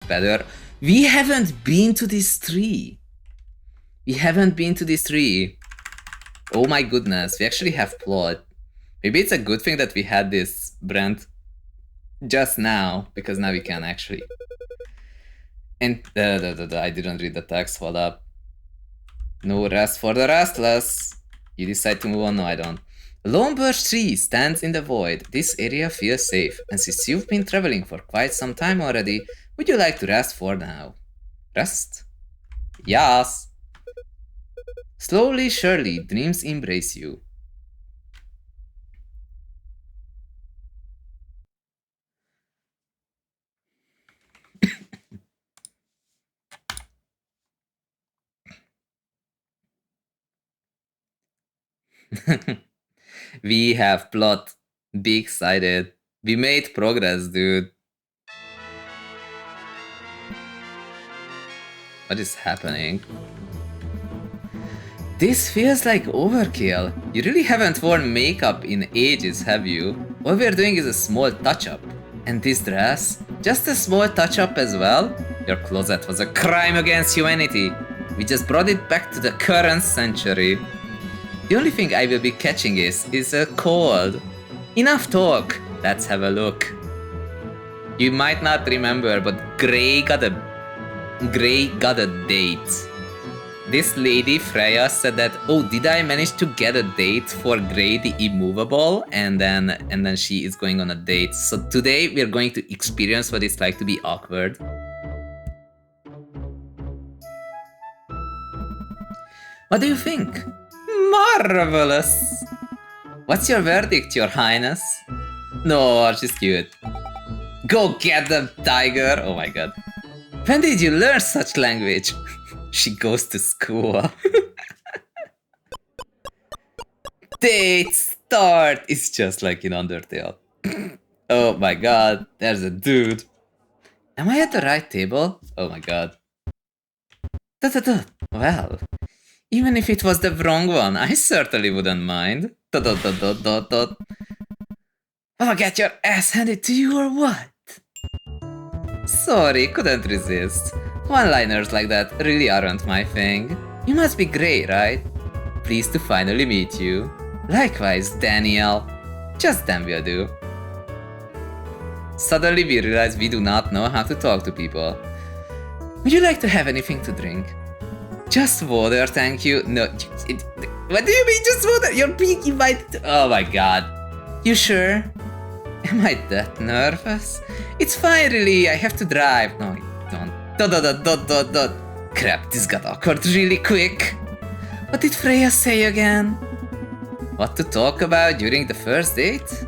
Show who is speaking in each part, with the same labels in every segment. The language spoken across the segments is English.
Speaker 1: better. We haven't been to this tree. We haven't been to this tree. Oh my goodness, we actually have plot. Maybe it's a good thing that we had this Brent just now, because now we can actually. And I didn't read the text, hold up. No rest for the restless. You decide to move on? No, I don't. A lone birch tree stands in the void. This area feels safe, and since you've been traveling for quite some time already, would you like to rest for now? Rest? Yes. Slowly, surely, dreams embrace you. We have plot. Be excited. We made progress, dude. What is happening? This feels like overkill. You really haven't worn makeup in ages, have you? All we're doing is a small touch-up. And this dress? Just a small touch-up as well? Your closet was a crime against humanity. We just brought it back to the current century. The only thing I will be catching is a cold. Enough talk. Let's have a look. You might not remember, but Gray got a date. This lady Freya said that, oh, did I manage to get a date for Grey the Immovable? And then she is going on a date. So today we're going to experience what it's like to be awkward. What do you think? Marvelous! What's your verdict, Your Highness? No, she's cute. Go get the tiger! Oh my god. When did you learn such language? She goes to school. Date start! It's just like in Undertale. Oh my god, there's a dude. Am I at the right table? Oh my god. Well, even if it was the wrong one, I certainly wouldn't mind. I'll get your ass handed to you or what? Sorry, couldn't resist. One-liners like that really aren't my thing. You must be Grey, right? Pleased to finally meet you. Likewise, Daniel. Just them will do. Suddenly we realize we do not know how to talk to people. Would you like to have anything to drink? Just water, thank you. No, what do you mean just water? You're being invited. Oh my god. You sure? Am I that nervous? It's fine, really. I have to drive. No, don't. Crap, this got awkward really quick. What did Freya say again? What to talk about during the first date?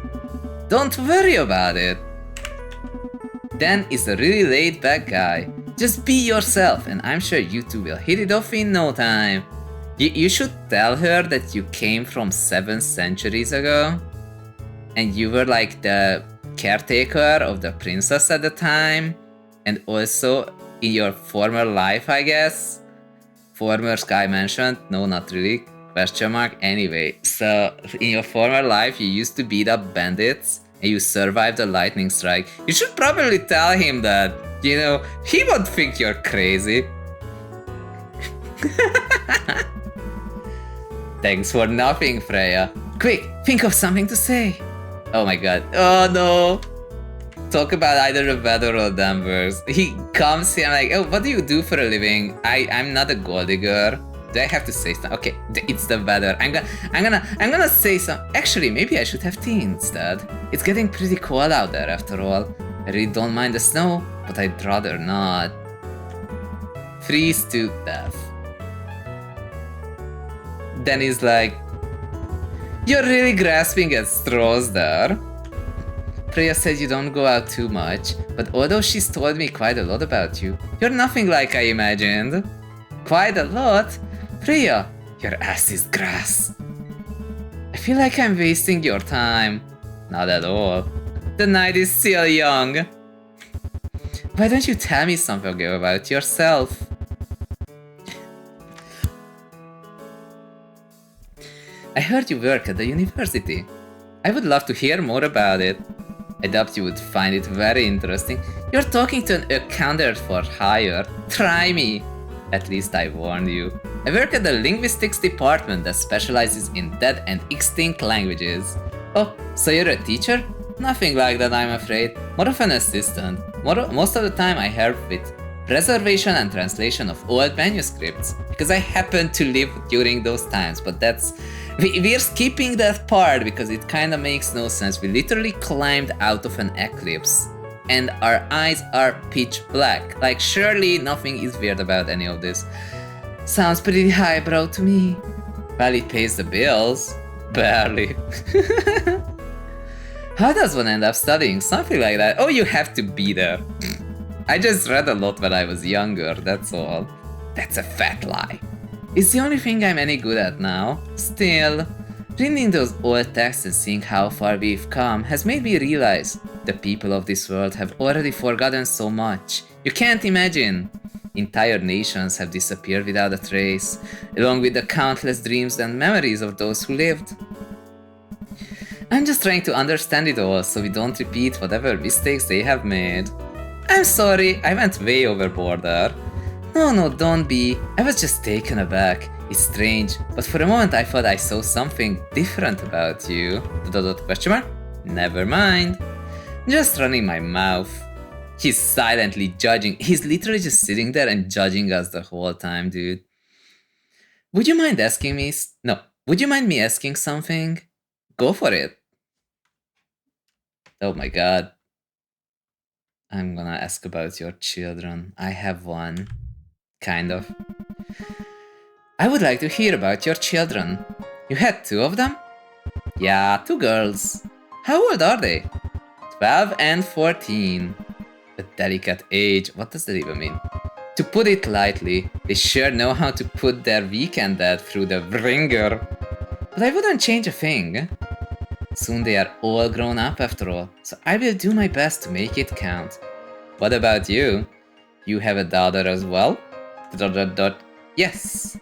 Speaker 1: Don't worry about it. Dan is a really laid-back guy. Just be yourself, and I'm sure you two will hit it off in no time. You should tell her that you came from 7 centuries ago, and you were like the caretaker of the princess at the time, and also in your former life, I guess. Former Sky mentioned? No, not really. Question mark. Anyway, so in your former life, you used to beat up bandits, and you survived a lightning strike. You should probably tell him that. You know, he won't think you're crazy. Thanks for nothing, Freya. Quick, think of something to say. Oh my god. Oh no. Talk about either the weather or Danvers. He comes here like, oh, what do you do for a living? I'm not a gold digger. Do I have to say something? Okay, it's the weather. I'm gonna say some. Actually, maybe I should have tea instead. It's getting pretty cold out there after all. I really don't mind the snow, but I'd rather not. Freeze to death. Then he's like, you're really grasping at straws there. Freya said you don't go out too much, but although she's told me quite a lot about you, you're nothing like I imagined. Quite a lot? Freya, your ass is grass. I feel like I'm wasting your time. Not at all. The night is still young. Why don't you tell me something about yourself? I heard you work at the university. I would love to hear more about it. I doubt you would find it very interesting. You're talking to an accountant for hire. Try me. At least I warned you. I work at the linguistics department that specializes in dead and extinct languages. Oh, so you're a teacher? Nothing like that, I'm afraid. More of an assistant. Most of the time I help with preservation and translation of old manuscripts, because I happened to live during those times, but that's... We're skipping that part because it kinda makes no sense. We literally climbed out of an eclipse and our eyes are pitch black. Like, surely nothing is weird about any of this. Sounds pretty highbrow to me. Well, it pays the bills. Barely. How does one end up studying something like that? Oh, you have to be there. I just read a lot when I was younger, that's all. That's a fat lie. It's the only thing I'm any good at now. Still, reading those old texts and seeing how far we've come has made me realize the people of this world have already forgotten so much. You can't imagine. Entire nations have disappeared without a trace, along with the countless dreams and memories of those who lived. I'm just trying to understand it all so we don't repeat whatever mistakes they have made. I'm sorry, I went way overboard there. No, don't be. I was just taken aback. It's strange, but for a moment I thought I saw something different about you. ... Question mark? Never mind. Just running my mouth. He's silently judging. He's literally just sitting there and judging us the whole time, dude. Would you mind asking me... No. Would you mind me asking something? Go for it. Oh my god. I'm gonna ask about your children. I have one. Kind of. I would like to hear about your children. You had 2 of them? Yeah, 2 girls. How old are they? 12 and 14. A delicate age. What does that even mean? To put it lightly, they sure know how to put their weekend dad through the wringer. But I wouldn't change a thing. Soon they are all grown up after all, so I will do my best to make it count. What about you? You have a daughter as well? ... Yes.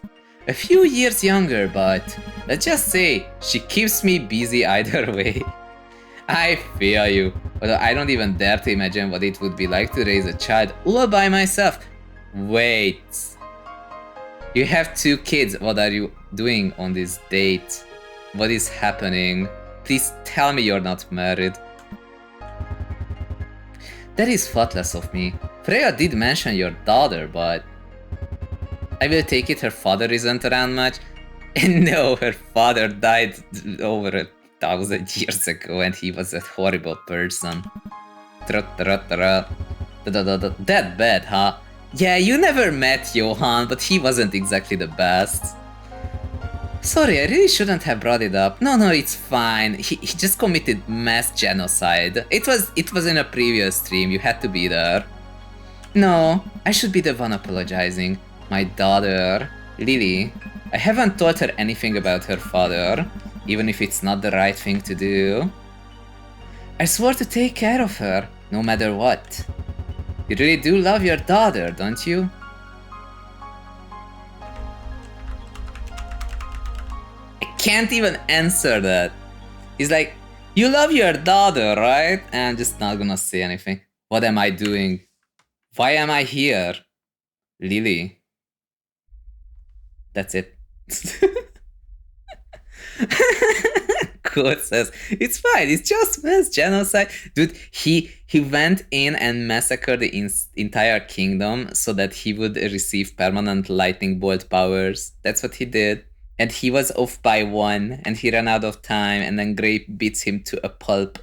Speaker 1: A few years younger, but let's just say she keeps me busy either way. I feel you, although I don't even dare to imagine what it would be like to raise a child all by myself. Wait. You have 2 kids. What are you doing on this date? What is happening? Please tell me you're not married. That is thoughtless of me. Freya did mention your daughter, but... I will take it her father isn't around much. And no, her father died over 1,000 years ago and he was a horrible person. That bad, huh? Yeah, you never met Johan, but he wasn't exactly the best. Sorry, I really shouldn't have brought it up. No, it's fine. He just committed mass genocide. It was in a previous stream, you had to be there. No, I should be the one apologizing. My daughter, Lily. I haven't told her anything about her father, even if it's not the right thing to do. I swore to take care of her, no matter what. You really do love your daughter, don't you? I can't even answer that. He's like, you love your daughter, right? And I'm just not gonna say anything. What am I doing? Why am I here? Lily. That's it. Code says, it's fine, it's just mass genocide. Dude, he went in and massacred the entire kingdom so that he would receive permanent lightning bolt powers. That's what he did. And he was off by 1, and he ran out of time, and then Grape beats him to a pulp.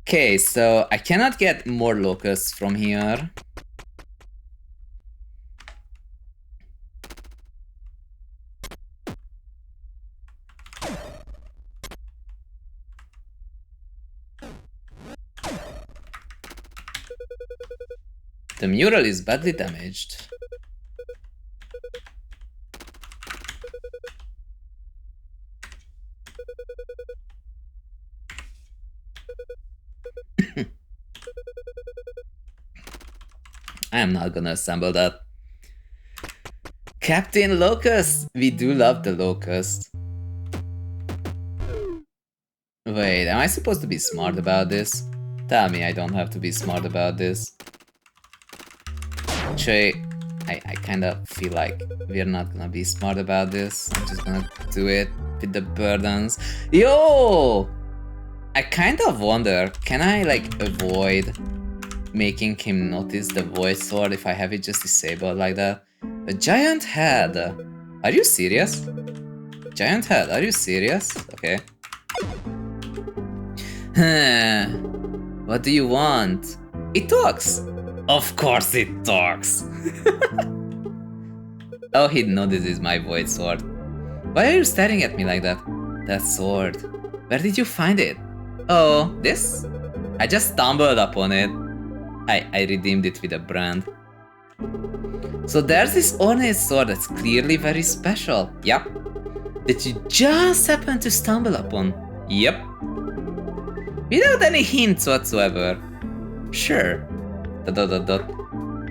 Speaker 1: Okay, so I cannot get more locusts from here. The mural is badly damaged. I am not gonna assemble that. Captain Locust! We do love the Locust. Wait, am I supposed to be smart about this? Tell me I don't have to be smart about this. Actually, I kinda feel like we're not gonna be smart about this. I'm just gonna do it with the burdens. Yo! I kind of wonder, can I like avoid making him notice the void sword if I have it just disabled like that? A giant head! Are you serious? Giant head, are you serious? Okay. What do you want? It talks! Of course it talks! Oh, he notices my void sword. Why are you staring at me like that? That sword. Where did you find it? Oh, this? I just stumbled upon it. I redeemed it with a brand. So there's this ornate sword that's clearly very special. Yep. That you just happened to stumble upon. Yep. Without any hints whatsoever. Sure. ...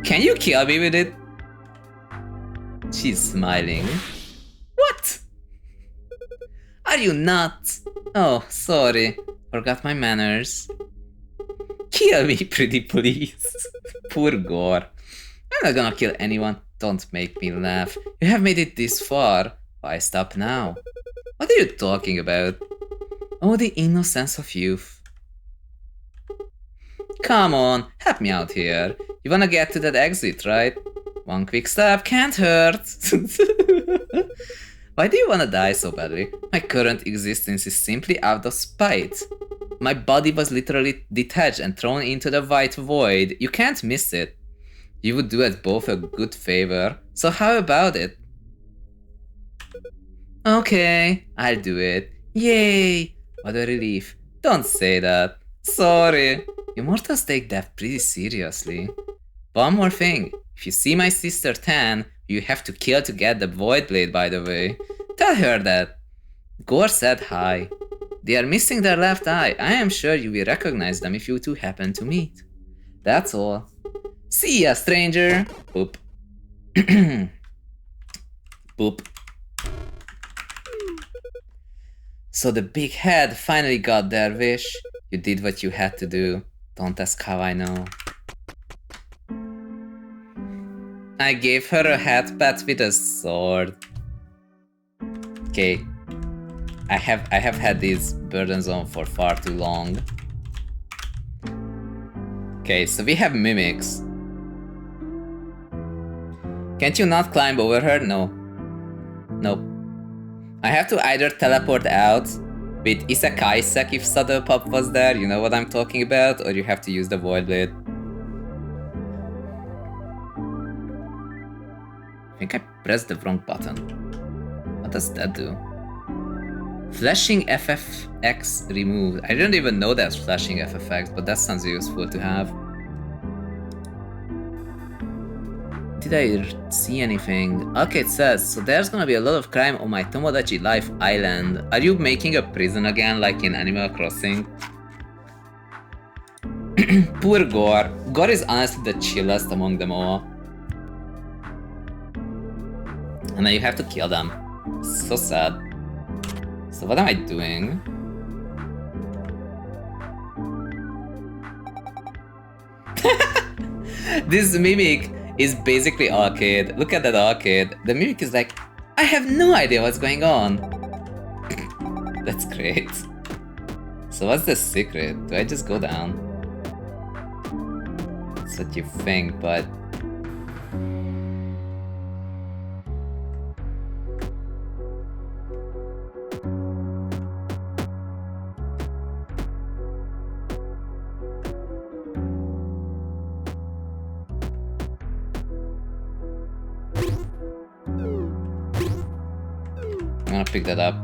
Speaker 1: Can you kill me with it? She's smiling. What? Are you nuts? Oh, sorry. Forgot my manners. Kill me, pretty please. Poor Gore. I'm not gonna kill anyone. Don't make me laugh. You have made it this far. Why stop now? What are you talking about? Oh, the innocence of youth. Come on, help me out here. You wanna get to that exit, right? One quick step can't hurt. Why do you wanna die so badly? My current existence is simply out of spite. My body was literally detached and thrown into the white void. You can't miss it. You would do us both a good favor, so how about it? Okay, I'll do it. Yay! What a relief. Don't say that. Sorry. You mortals take death pretty seriously. One more thing. If you see my sister Tan, you have to kill to get the Void Blade, by the way. Tell her that. Gore said hi. They are missing their left eye. I am sure you will recognize them if you two happen to meet. That's all. See ya, stranger. Boop. Boop. So the big head finally got their wish. You did what you had to do. Don't ask how I know. I gave her a headpat with a sword. Okay. I have had these burdens on for far too long. Okay, so we have mimics. Can't you not climb over her? No. Nope. I have to either teleport out with Isekai-sek if Saddle Pop was there, you know what I'm talking about, or you have to use the Void Blade. I think I pressed the wrong button. What does that do? Flashing FFX removed. I don't even know that's flashing FFX, but that sounds useful to have. Did I see anything? Okay, it says, so there's gonna be a lot of crime on my Tomodachi Life Island. Are you making a prison again, like in Animal Crossing? Poor Gore. Gore is honestly the chillest among them all. And now you have to kill them. So sad. So what am I doing? This mimic is basically arcade. Look at that arcade. The mimic is like, I have no idea what's going on. That's great. So what's the secret? Do I just go down? That's what you think, but... I'm gonna pick that up.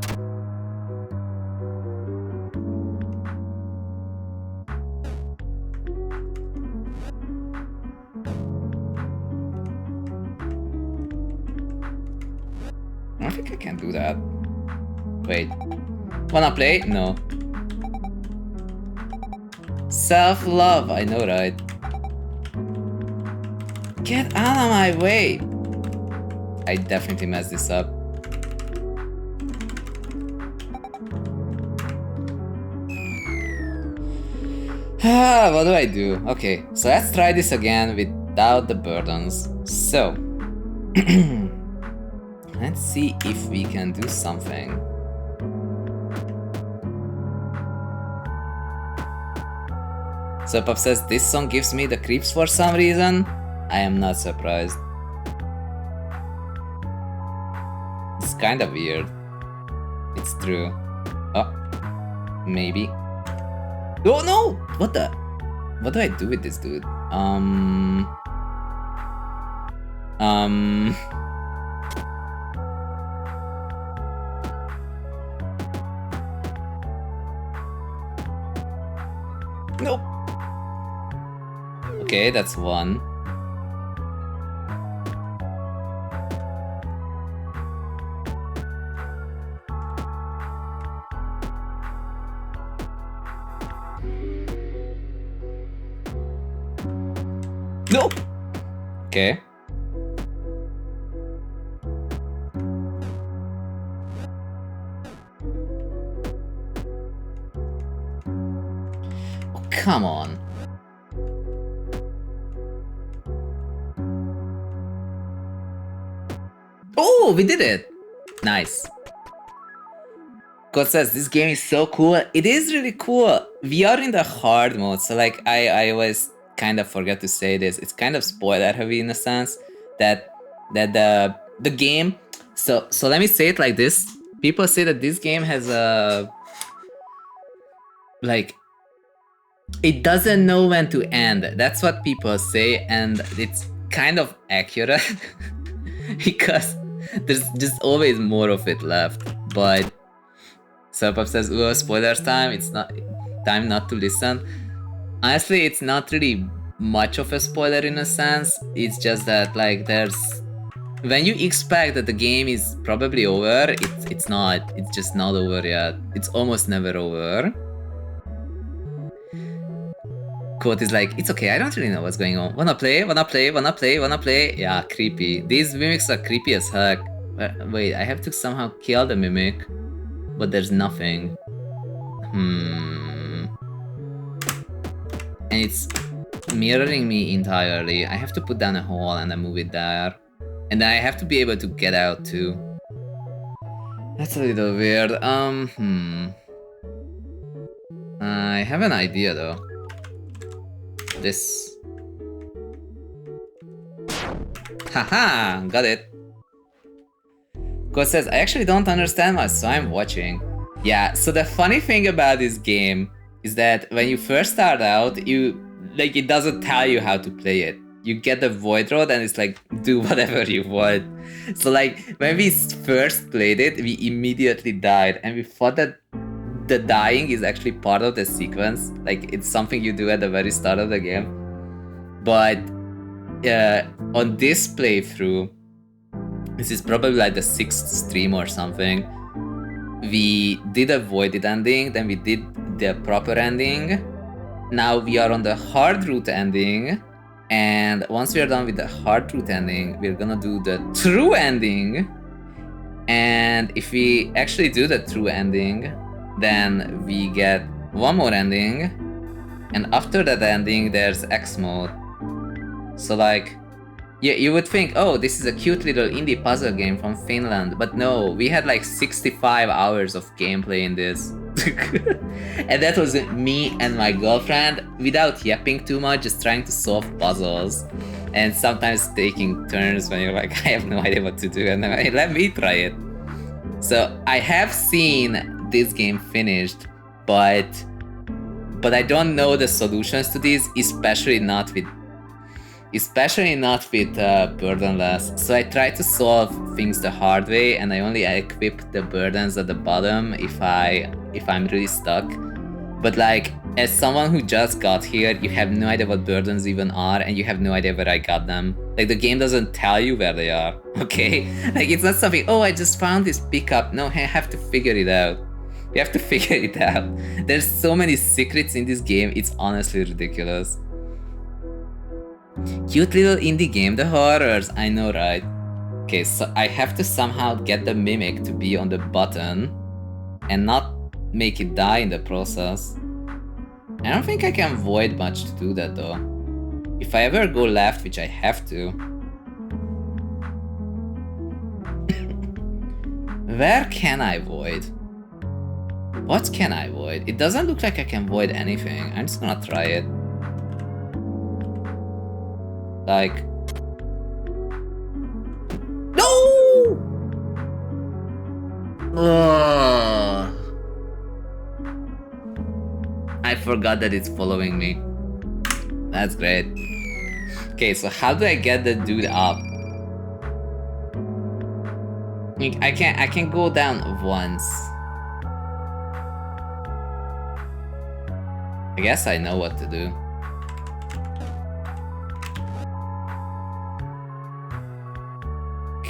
Speaker 1: I don't think I can do that. Wait. Wanna play? No. Self-love, I know, right? Get out of my way! I definitely messed this up. What do I do? Okay, so let's try this again without the burdens. So, let's see if we can do something. So Pop says, this song gives me the creeps for some reason. I am not surprised. It's kind of weird. It's true. Oh, maybe. Oh no! What the? What do I do with this dude? Nope. Okay, that's one. No! Okay. Oh, come on. Oh, we did it! Nice. God says, this game is so cool. It is really cool. We are in the hard mode, so like I always kind of forget to say this. It's kind of spoiler heavy in a sense that the game. So let me say it like this. People say that this game has a like it doesn't know when to end. That's what people say, and it's kind of accurate because there's just always more of it left. But Serpop says, "Oh, spoilers time. It's not time not to listen." Honestly, it's not really much of a spoiler in a sense. It's just that like there's when you expect that the game is probably over, it's not. It's just not over yet. It's almost never over. Quote is like, it's okay, I don't really know what's going on. Wanna play? Wanna play? Wanna play? Wanna play? Yeah, creepy. These mimics are creepy as heck. Wait, I have to somehow kill the mimic, but there's nothing. And it's mirroring me entirely. I have to put down a hole and then move it there. And then I have to be able to get out too. That's a little weird. I have an idea though. This. Haha, got it. God says, I actually don't understand much, so I'm watching. Yeah, so the funny thing about this game is that when you first start out, it doesn't tell you how to play it. You get the void road and it's like, do whatever you want. So like, when we first played it, we immediately died and we thought that the dying is actually part of the sequence. Like, it's something you do at the very start of the game. But on this playthrough, this is probably like the 6th stream or something, we did a voided ending, then we did the proper ending. Now we are on the hard route ending, and once we are done with the hard route ending, we're gonna do the true ending. And if we actually do the true ending, then we get one more ending, and after that ending there's X mode. So like, yeah, you would think, oh, this is a cute little indie puzzle game from Finland, but no, we had like 65 hours of gameplay in this. And that was me and my girlfriend, without yapping too much, just trying to solve puzzles. And sometimes taking turns when you're like, I have no idea what to do, and then hey, let me try it. So I have seen this game finished, but I don't know the solutions to this, especially not with burdenless. So I try to solve things the hard way, and I only equip the burdens at the bottom if I'm really stuck. But like, as someone who just got here, you have no idea what burdens even are, and you have no idea where I got them. Like, the game doesn't tell you where they are, okay? Like, it's not something, oh, I just found this pickup. No, I have to figure it out. You have to figure it out. There's so many secrets in this game, it's honestly ridiculous. Cute little indie game, the horrors, I know, right? Okay, so I have to somehow get the mimic to be on the button and not make it die in the process. I don't think I can void much to do that though. If I ever go left, which I have to. Where can I void? What can I void? It doesn't look like I can void anything. I'm just gonna try it. Like... No! Ugh. I forgot that it's following me. That's great. Okay, so how do I get the dude up? I can go down once. I guess I know what to do.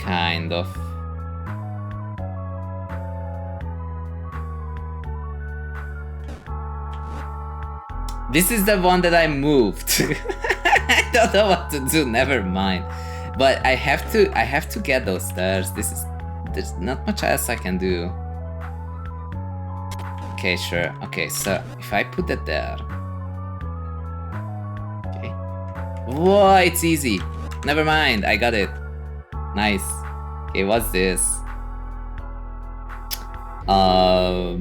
Speaker 1: Kind of. This is the one that I moved. I don't know what to do, never mind. But I have to get those stairs. There's not much else I can do. Okay, sure. Okay, so if I put that there. Okay. Whoa, it's easy. Never mind, I got it. Nice. Okay, what's this? Oh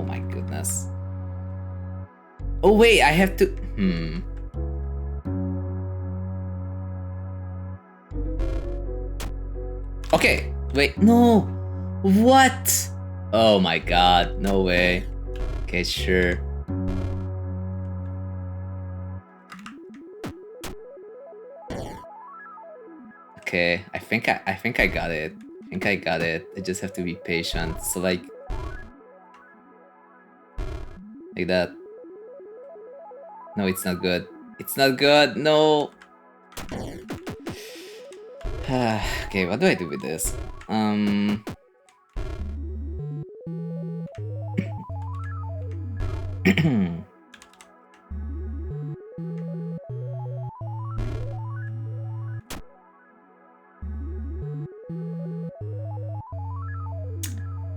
Speaker 1: my goodness. Oh wait, I have to... Okay, wait, no! What? Oh my god, no way. Okay, sure. Okay, I think I got it. I think I got it. I just have to be patient. So like that. No, it's not good. It's not good. No. Okay, what do I do with this?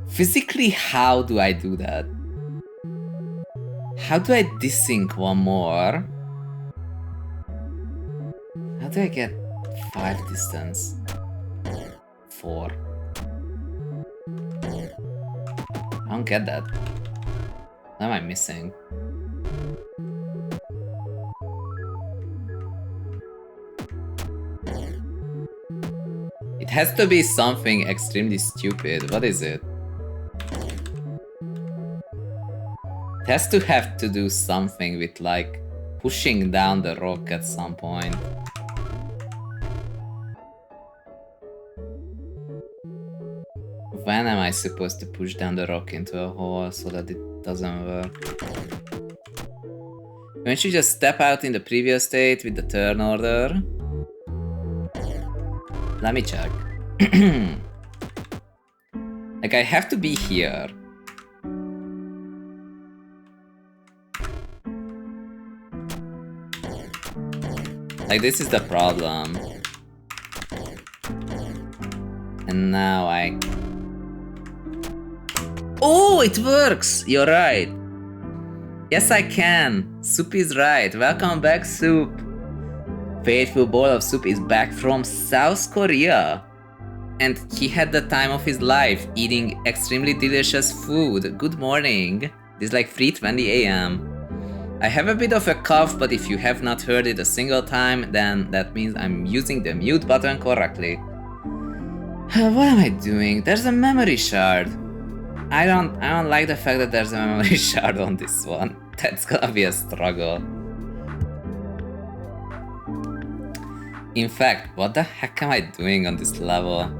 Speaker 1: Physically, how do I do that? How do I desync one more? How do I get 5 distance? 4. I don't get that. What am I missing? It has to be something extremely stupid. What is it? It has to have to do something with like pushing down the rock at some point. When am I supposed to push down the rock into a hole so that it doesn't work? Don't you just step out in the previous state with the turn order? Let me check. Like I have to be here. Like this is the problem. And now I... Oh, it works! You're right. Yes, I can. Soup is right. Welcome back, Soup. Faithful bowl of soup is back from South Korea. And he had the time of his life eating extremely delicious food. Good morning. It's like 3:20 AM. I have a bit of a cough, but if you have not heard it a single time, then that means I'm using the mute button correctly. What am I doing? There's a memory shard. I don't like the fact that there's a memory shard on this one. That's gonna be a struggle. In fact, what the heck am I doing on this level?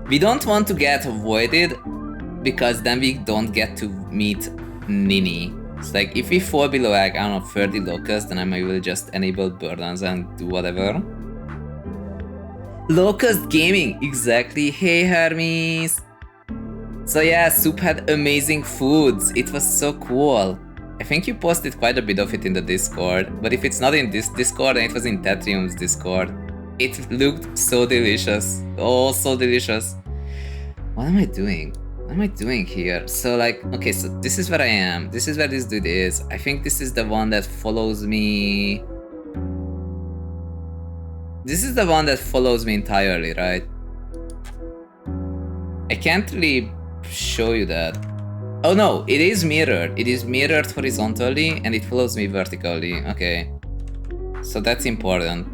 Speaker 1: We don't want to get voided because then we don't get to meet Nini. It's like if we fall below like, I don't know, 30 locusts, then I might will just enable burdens and do whatever. Locust Gaming, exactly. Hey Hermes. So yeah, Soup had amazing foods. It was so cool. I think you posted quite a bit of it in the Discord, but if it's not in this Discord, then it was in Tetrium's Discord. It looked so delicious. Oh, so delicious. What am I doing? What am I doing here? So like, okay, so this is where I am. This is where this dude is. I think this is the one that follows me. This is the one that follows me entirely, right? I can't really show you that. Oh no, it is mirrored. It is mirrored horizontally and it follows me vertically. Okay. So that's important.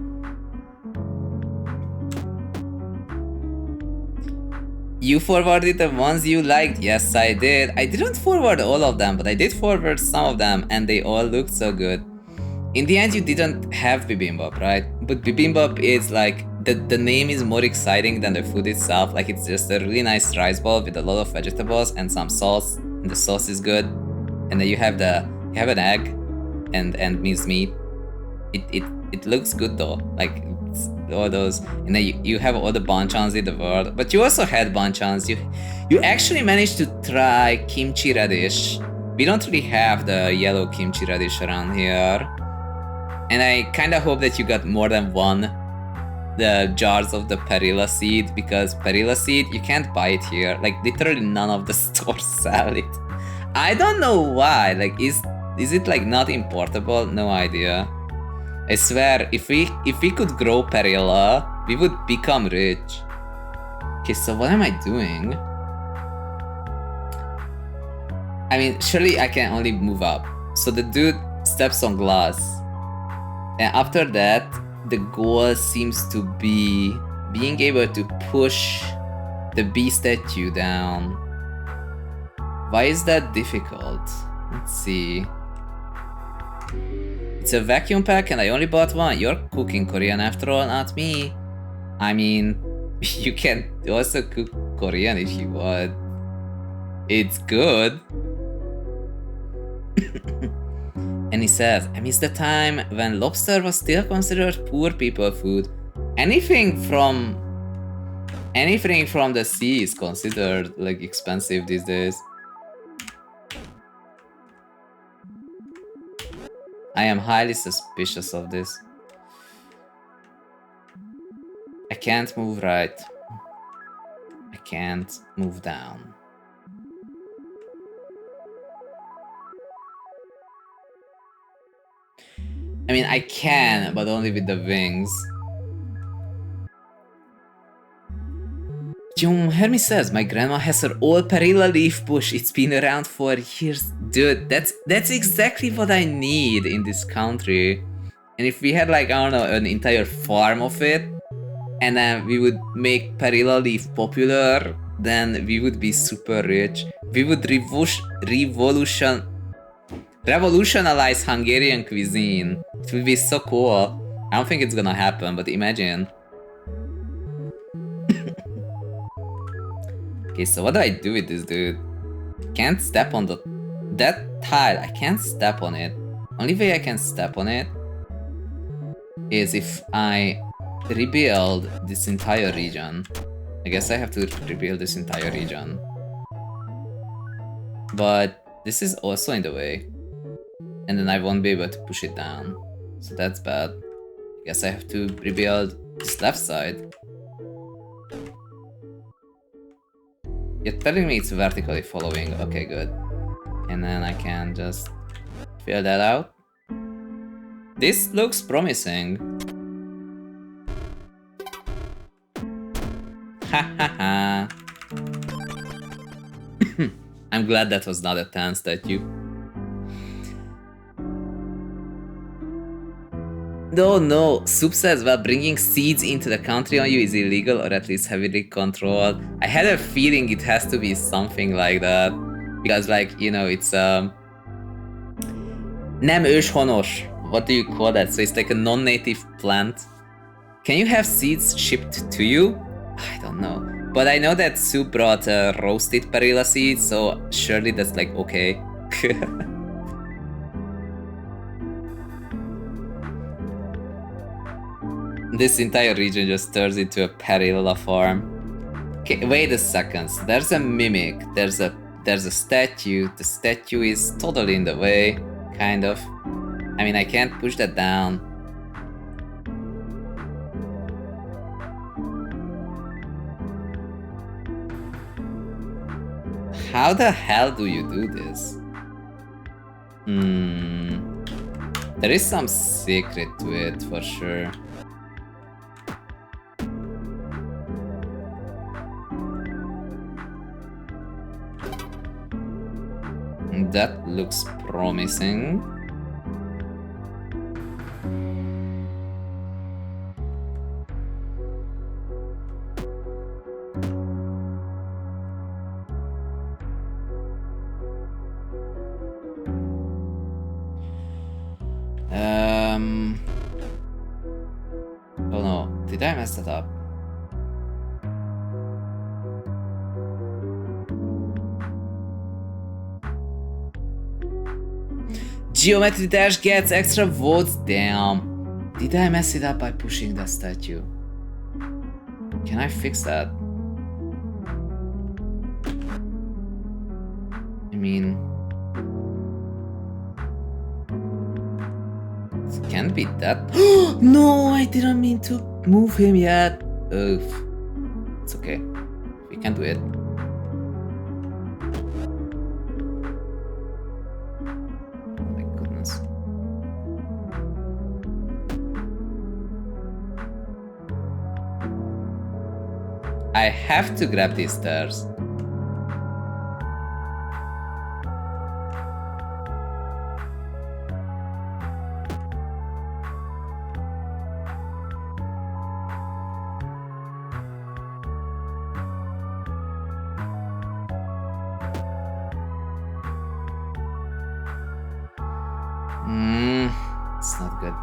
Speaker 1: You forwarded the ones you liked? Yes, I did. I didn't forward all of them, but I did forward some of them and they all looked so good. In the end, you didn't have bibimbap, right? But bibimbap is like, the name is more exciting than the food itself. Like, it's just a really nice rice bowl with a lot of vegetables and some sauce, and the sauce is good. And then you have an egg and minced meat. It looks good though. Like, it's all those, and then you have all the banchans in the world. But you also had banchans. You actually managed to try kimchi radish. We don't really have the yellow kimchi radish around here. And I kinda hope that you got more than one the jars of the perilla seed, because perilla seed, you can't buy it here. Like, literally none of the stores sell it. I don't know why. Like, is it like not importable? No idea. I swear, if we could grow perilla, we would become rich. Okay, so what am I doing? I mean, surely I can only move up. So the dude steps on glass. And after that, the goal seems to be being able to push the bee statue down. Why is that difficult? Let's see. It's a vacuum pack and I only bought one. You're cooking Korean after all, not me. I mean, you can also cook Korean if you want. It's good. And he says, I miss the time when lobster was still considered poor people food. Anything from the sea is considered like expensive these days. I am highly suspicious of this. I can't move right. I can't move down. I mean, I can, but only with the wings. Hermie says, my grandma has her old perilla leaf bush. It's been around for years. Dude, that's exactly what I need in this country. And if we had like, I don't know, an entire farm of it, and then we would make perilla leaf popular, then we would be super rich. We would revolutionize Hungarian cuisine. It would be so cool. I don't think it's gonna happen, but imagine. Okay, so what do I do with this dude? Can't step on that tile. I can't step on it. Only way I can step on it is if I rebuild this entire region. I guess I have to rebuild this entire region. But this is also in the way. And then I won't be able to push it down. So that's bad. I guess I have to rebuild this left side. You're telling me it's vertically following. Okay, good. And then I can just fill that out. This looks promising. Ha ha ha. I'm glad that was not a tan statue. No, Soup says, well, bringing seeds into the country on you is illegal, or at least heavily controlled. I had a feeling it has to be something like that. Because, like, you know, it's, nem őshonos. What do you call that? So it's like a non-native plant. Can you have seeds shipped to you? I don't know. But I know that Soup brought roasted perilla seeds, so surely that's like, okay. This entire region just turns into a perilla farm. Okay, wait a second. There's a mimic. There's a statue. The statue is totally in the way, kind of. I mean, I can't push that down. How the hell do you do this? There is some secret to it for sure. That looks promising. Oh no, did I mess that up? Geometry Dash gets extra votes, damn. Did I mess it up by pushing the statue? Can I fix that? I mean... It can't be that... No, I didn't mean to move him yet. Oof. It's okay. We can do it. I have to grab these stairs. It's not good.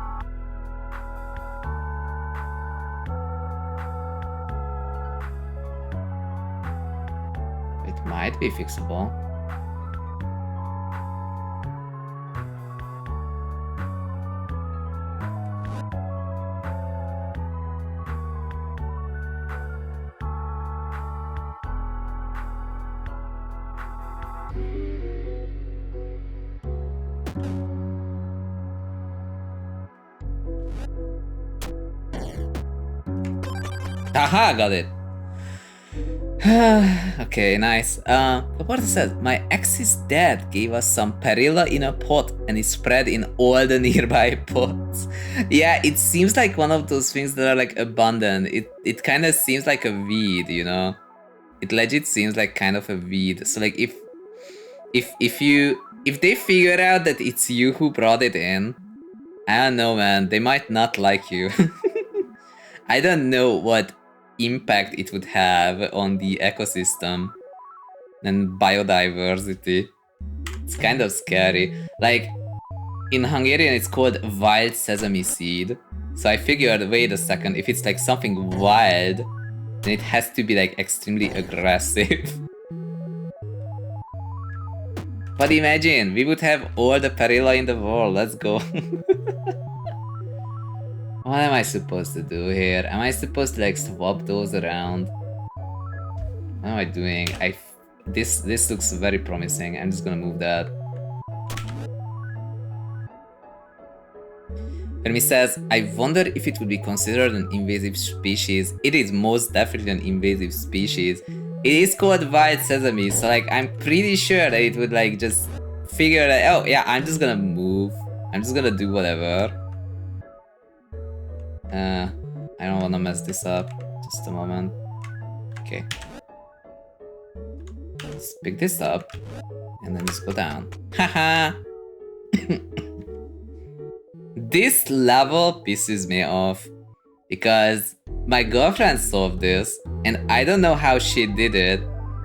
Speaker 1: It might be fixable. Haha, got it. Okay, nice. What says, my ex's dad gave us some perilla in a pot and it spread in all the nearby pots. Yeah, it seems like one of those things that are like abundant. It kind of seems like a weed, you know? It legit seems like kind of a weed. So like if they figure out that it's you who brought it in, I don't know, man, they might not like you. I don't know what impact it would have on the ecosystem and biodiversity. It's kind of scary. Like, in Hungarian it's called wild sesame seed. So I figured, wait a second, if it's like something wild, then it has to be like extremely aggressive. But imagine, we would have all the perilla in the world, let's go. What am I supposed to do here? Am I supposed to like swap those around? What am I doing? This looks very promising. I'm just gonna move that. Fermi says, I wonder if it would be considered an invasive species. It is most definitely an invasive species. It is called wild sesame, so like I'm pretty sure that it would like just figure that, oh yeah, I'm just gonna move. I'm just gonna do whatever. I don't wanna mess this up. Just a moment. Okay. Let's pick this up and then just go down. Haha! This level pisses me off because my girlfriend solved this and I don't know how she did it,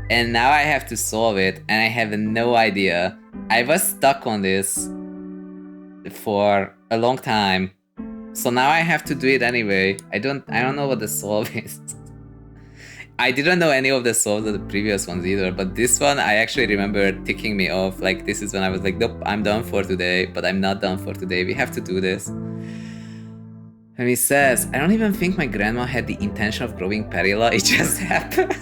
Speaker 1: and now I have to solve it and I have no idea. I was stuck on this for a long time. So now I have to do it anyway. I don't know what the solve is. I didn't know any of the solves of the previous ones either, but this one I actually remember ticking me off. Like this is when I was like, nope, I'm done for today, but I'm not done for today. We have to do this. And he says, I don't even think my grandma had the intention of growing perilla, it just happened.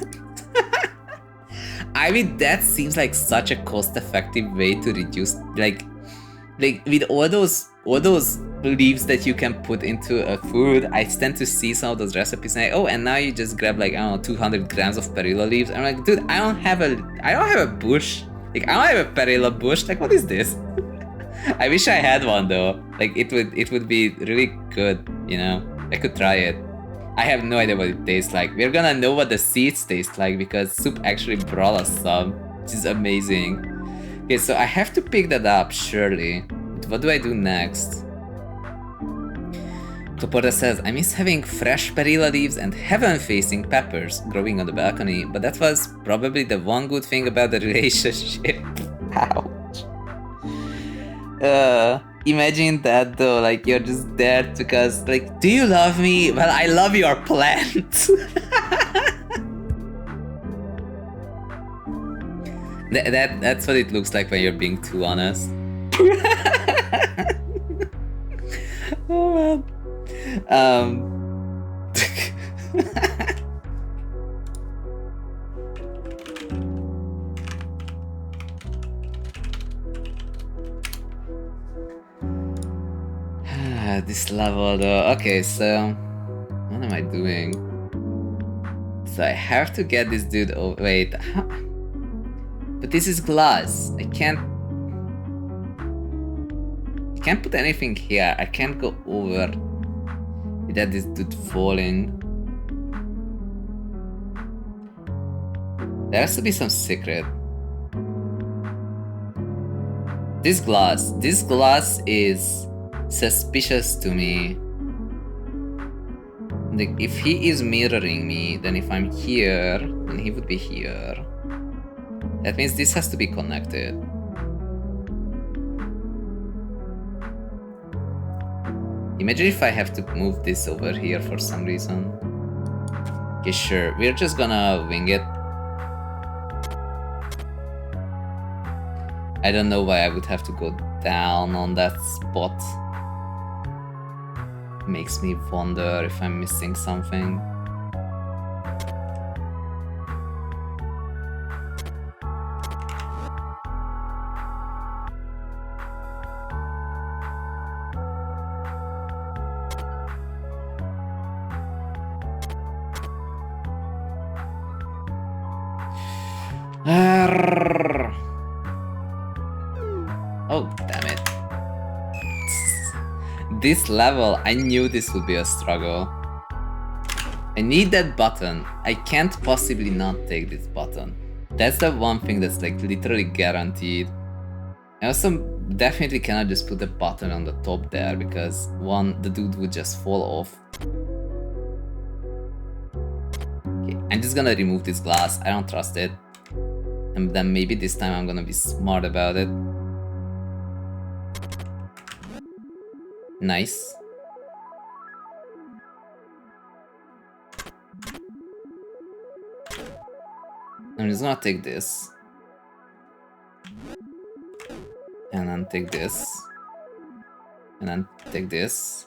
Speaker 1: I mean, that seems like such a cost-effective way to reduce, like with all those leaves that you can put into a food. I tend to see some of those recipes and oh, and now you just grab like, I don't know, 200 grams of perilla leaves. I'm like, dude, I don't have a bush. Like, I don't have a perilla bush. Like, what is this? I wish I had one though. Like, it would be really good, you know? I could try it. I have no idea what it tastes like. We're gonna know what the seeds taste like because Soup actually brought us some, which is amazing. Okay, so I have to pick that up, surely. But what do I do next? Toporda says, I miss having fresh perilla leaves and heaven-facing peppers growing on the balcony, but that was probably the one good thing about the relationship. Ouch. Imagine that though, like you're just there because, like, do you love me? Well, I love your plant. That's what it looks like when you're being too honest. Oh man. This level though. Okay, so what am I doing? So I have to get this dude. Oh wait, but this is glass. I can't put anything here. I can't go over without this dude falling. There has to be some secret. This glass is suspicious to me. Like, if he is mirroring me, then if I'm here, then he would be here. That means this has to be connected. Imagine if I have to move this over here for some reason. Okay, sure, we're just gonna wing it. I don't know why I would have to go down on that spot. Makes me wonder if I'm missing something. Oh, damn it. This level, I knew this would be a struggle. I need that button. I can't possibly not take this button. That's the one thing that's like literally guaranteed. I also definitely cannot just put the button on the top there because one, the dude would just fall off. Okay, I'm just gonna remove this glass. I don't trust it. And then maybe this time I'm gonna be smart about it. Nice. I'm just gonna take this. And then take this. And then take this.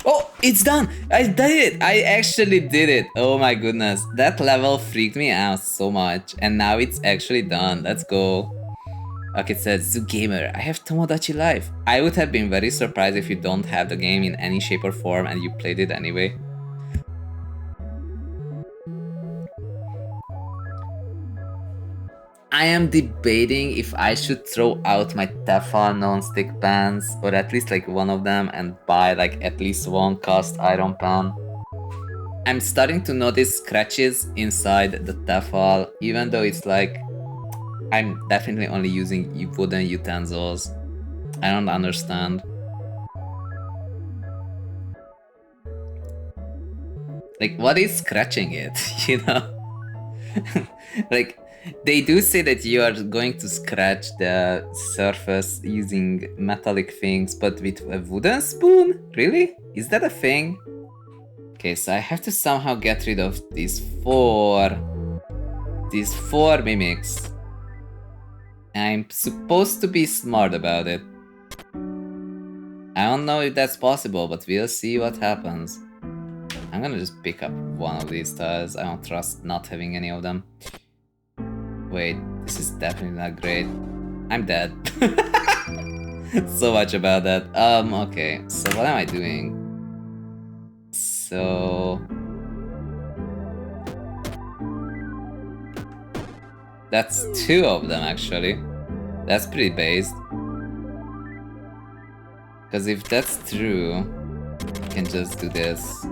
Speaker 1: Oh, it's done! I did it! I actually did it! Oh my goodness. That level freaked me out so much. And now it's actually done. Let's go. Okay, it says, zhunGamer, I have Tomodachi Life. I would have been very surprised if you don't have the game in any shape or form and you played it anyway. I am debating if I should throw out my Tefal non-stick pans, or at least like one of them, and buy like at least one cast iron pan. I'm starting to notice scratches inside the Tefal, even though it's like I'm definitely only using wooden utensils. I don't understand. Like, what is scratching it, you know? Like, they do say that you are going to scratch the surface using metallic things, but with a wooden spoon? Really? Is that a thing? Okay, so I have to somehow get rid of these four mimics. I'm supposed to be smart about it. I don't know if that's possible, but we'll see what happens. I'm gonna just pick up one of these tiles. I don't trust not having any of them. Wait, this is definitely not great. I'm dead. So much about that. Okay, so what am I doing? So... that's 2 of them, actually. That's pretty based. Because if that's true, I can just do this.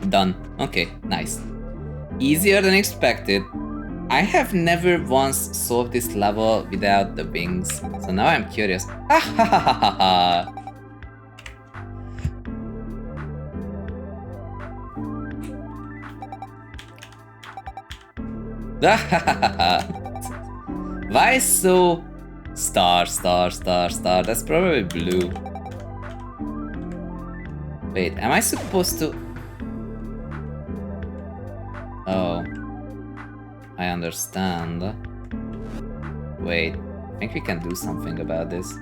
Speaker 1: Done. Okay, nice. Easier than expected. I have never once solved this level without the wings, so now I'm curious. Why so... star, star, star, star? That's probably blue. Wait, am I supposed to... oh. I understand. Wait, I think we can do something about this.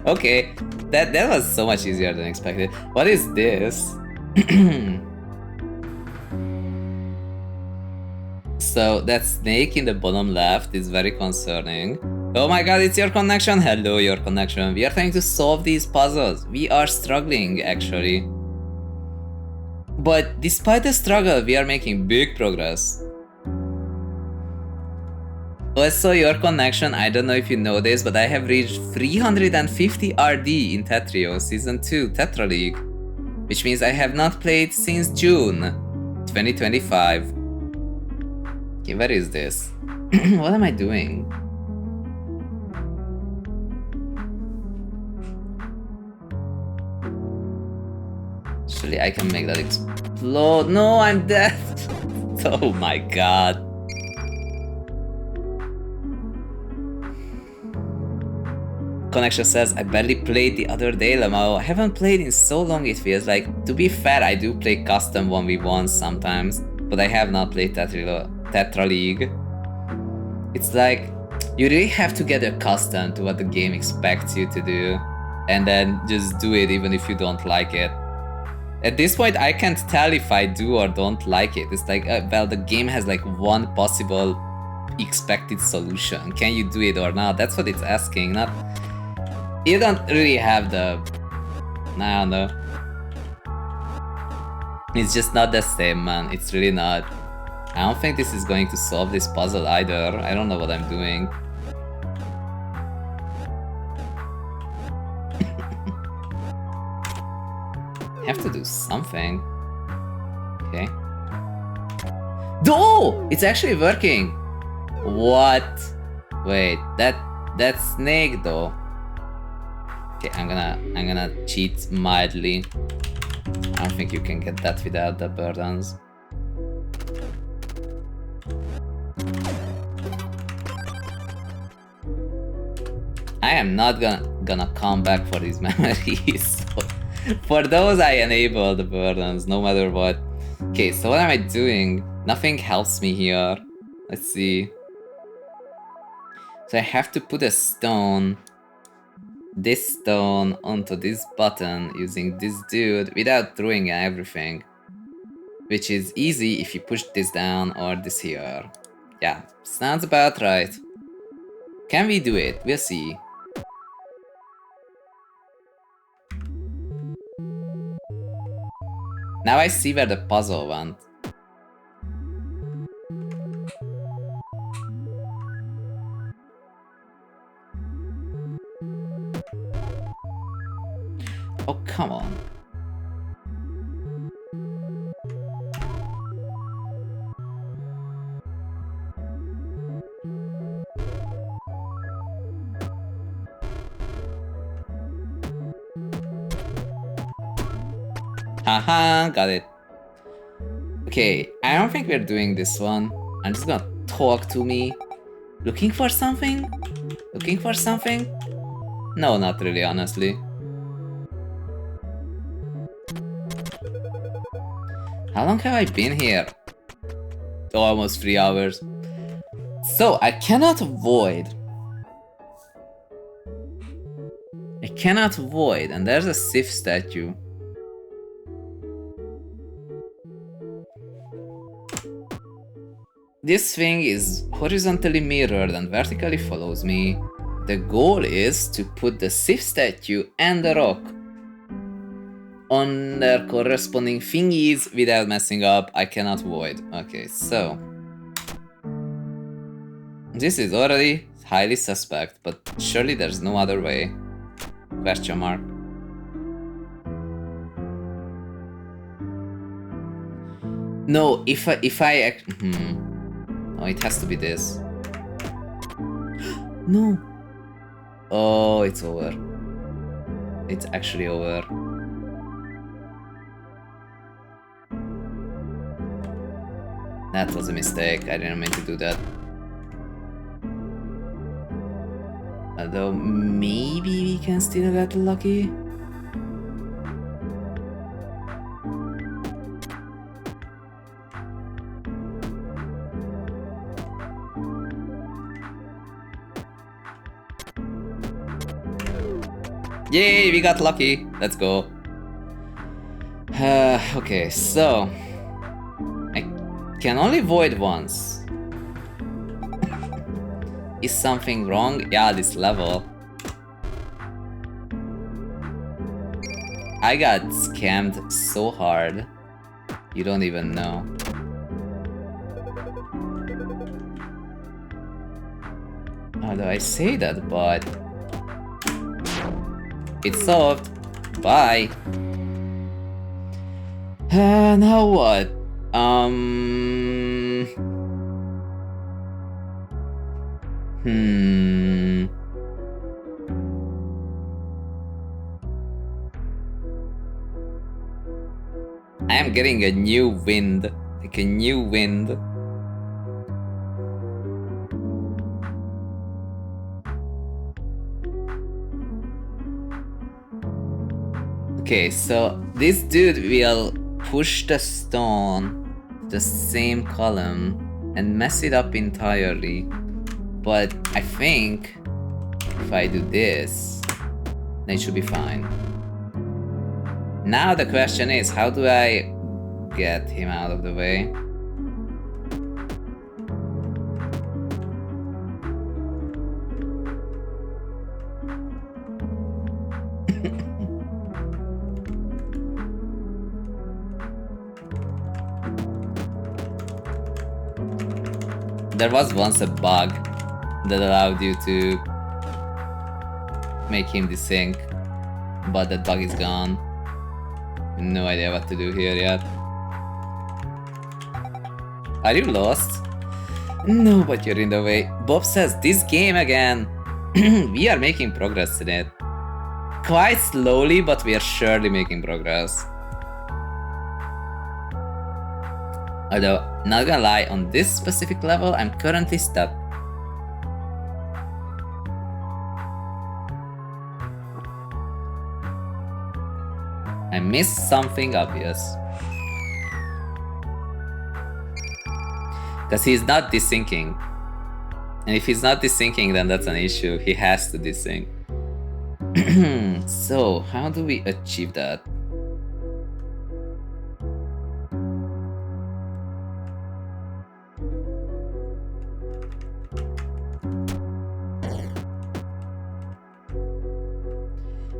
Speaker 1: Okay, that was so much easier than expected. What is this? So that snake in the bottom left is very concerning. Oh my god, it's your connection! Hello, your connection. We are trying to solve these puzzles. We are struggling, actually. But despite the struggle, we are making big progress. Also, your connection, I don't know if you know this, but I have reached 350 RD in Tetrio Season 2 Tetra League. Which means I have not played since June 2025. Okay, where is this? What am I doing? Actually, I can make that explode. No, I'm dead. Oh my god. Connection says, I barely played the other day, Lamau. I haven't played in so long, it feels like. To be fair, I do play custom 1v1s sometimes, but I have not played Tetra League. It's like, you really have to get accustomed to what the game expects you to do, and then just do it even if you don't like it. At this point, I can't tell if I do or don't like it. It's like, well, the game has like one possible expected solution. Can you do it or not? That's what it's asking, not... You don't really have the... I don't know. It's just not the same, man. It's really not. I don't think this is going to solve this puzzle either. I don't know what I'm doing. I have to do something. Okay. Oh! It's actually working! What? Wait, that snake though. Okay, I'm gonna cheat mildly. I don't think you can get that without the burdens. I am not gonna come back for these memories. For those I enable the burdens, no matter what. Okay, so what am I doing? Nothing helps me here. Let's see. So I have to put a stone, this stone onto this button using this dude without throwing everything. Which is easy if you push this down or this here. Yeah, sounds about right. Can we do it? We'll see. Now I see where the puzzle went. Oh, come on. Haha, got it. Okay, I don't think we're doing this one. I'm just gonna talk to me. Looking for something? Looking for something? No, not really, honestly. How long have I been here? Oh, almost 3 hours. So, I cannot avoid cannot void, and there's a Sif statue. This thing is horizontally mirrored and vertically follows me. The goal is to put the Sif statue and the rock on their corresponding thingies without messing up. I cannot void. Okay, so this is already highly suspect, but surely there's no other way. Question mark. No, if I oh, it has to be this. No. Oh, it's over. It's actually over. That was a mistake. I didn't mean to do that. Although maybe we can still get lucky. Yay, we got lucky. Let's go. Okay, so I can only void once. Is something wrong? Yeah, this level. I got scammed so hard. You don't even know. Although I say that, but it's solved. Bye. Now what? I am getting a new wind. Like a new wind. Okay, so this dude will push the stone to the same column and mess it up entirely. But I think if I do this, then it should be fine. Now the question is, how do I get him out of the way? There was once a bug that allowed you to make him desync, but that bug is gone. No idea what to do here yet. Are you lost? No, but you're in the way. Bob says, this game again. We are making progress in it. Quite slowly, but we are surely making progress. Although, not gonna lie, on this specific level, I'm currently stuck. I missed something obvious. Because he's not desyncing. And if he's not desyncing, then that's an issue. He has to desync. So, how do we achieve that?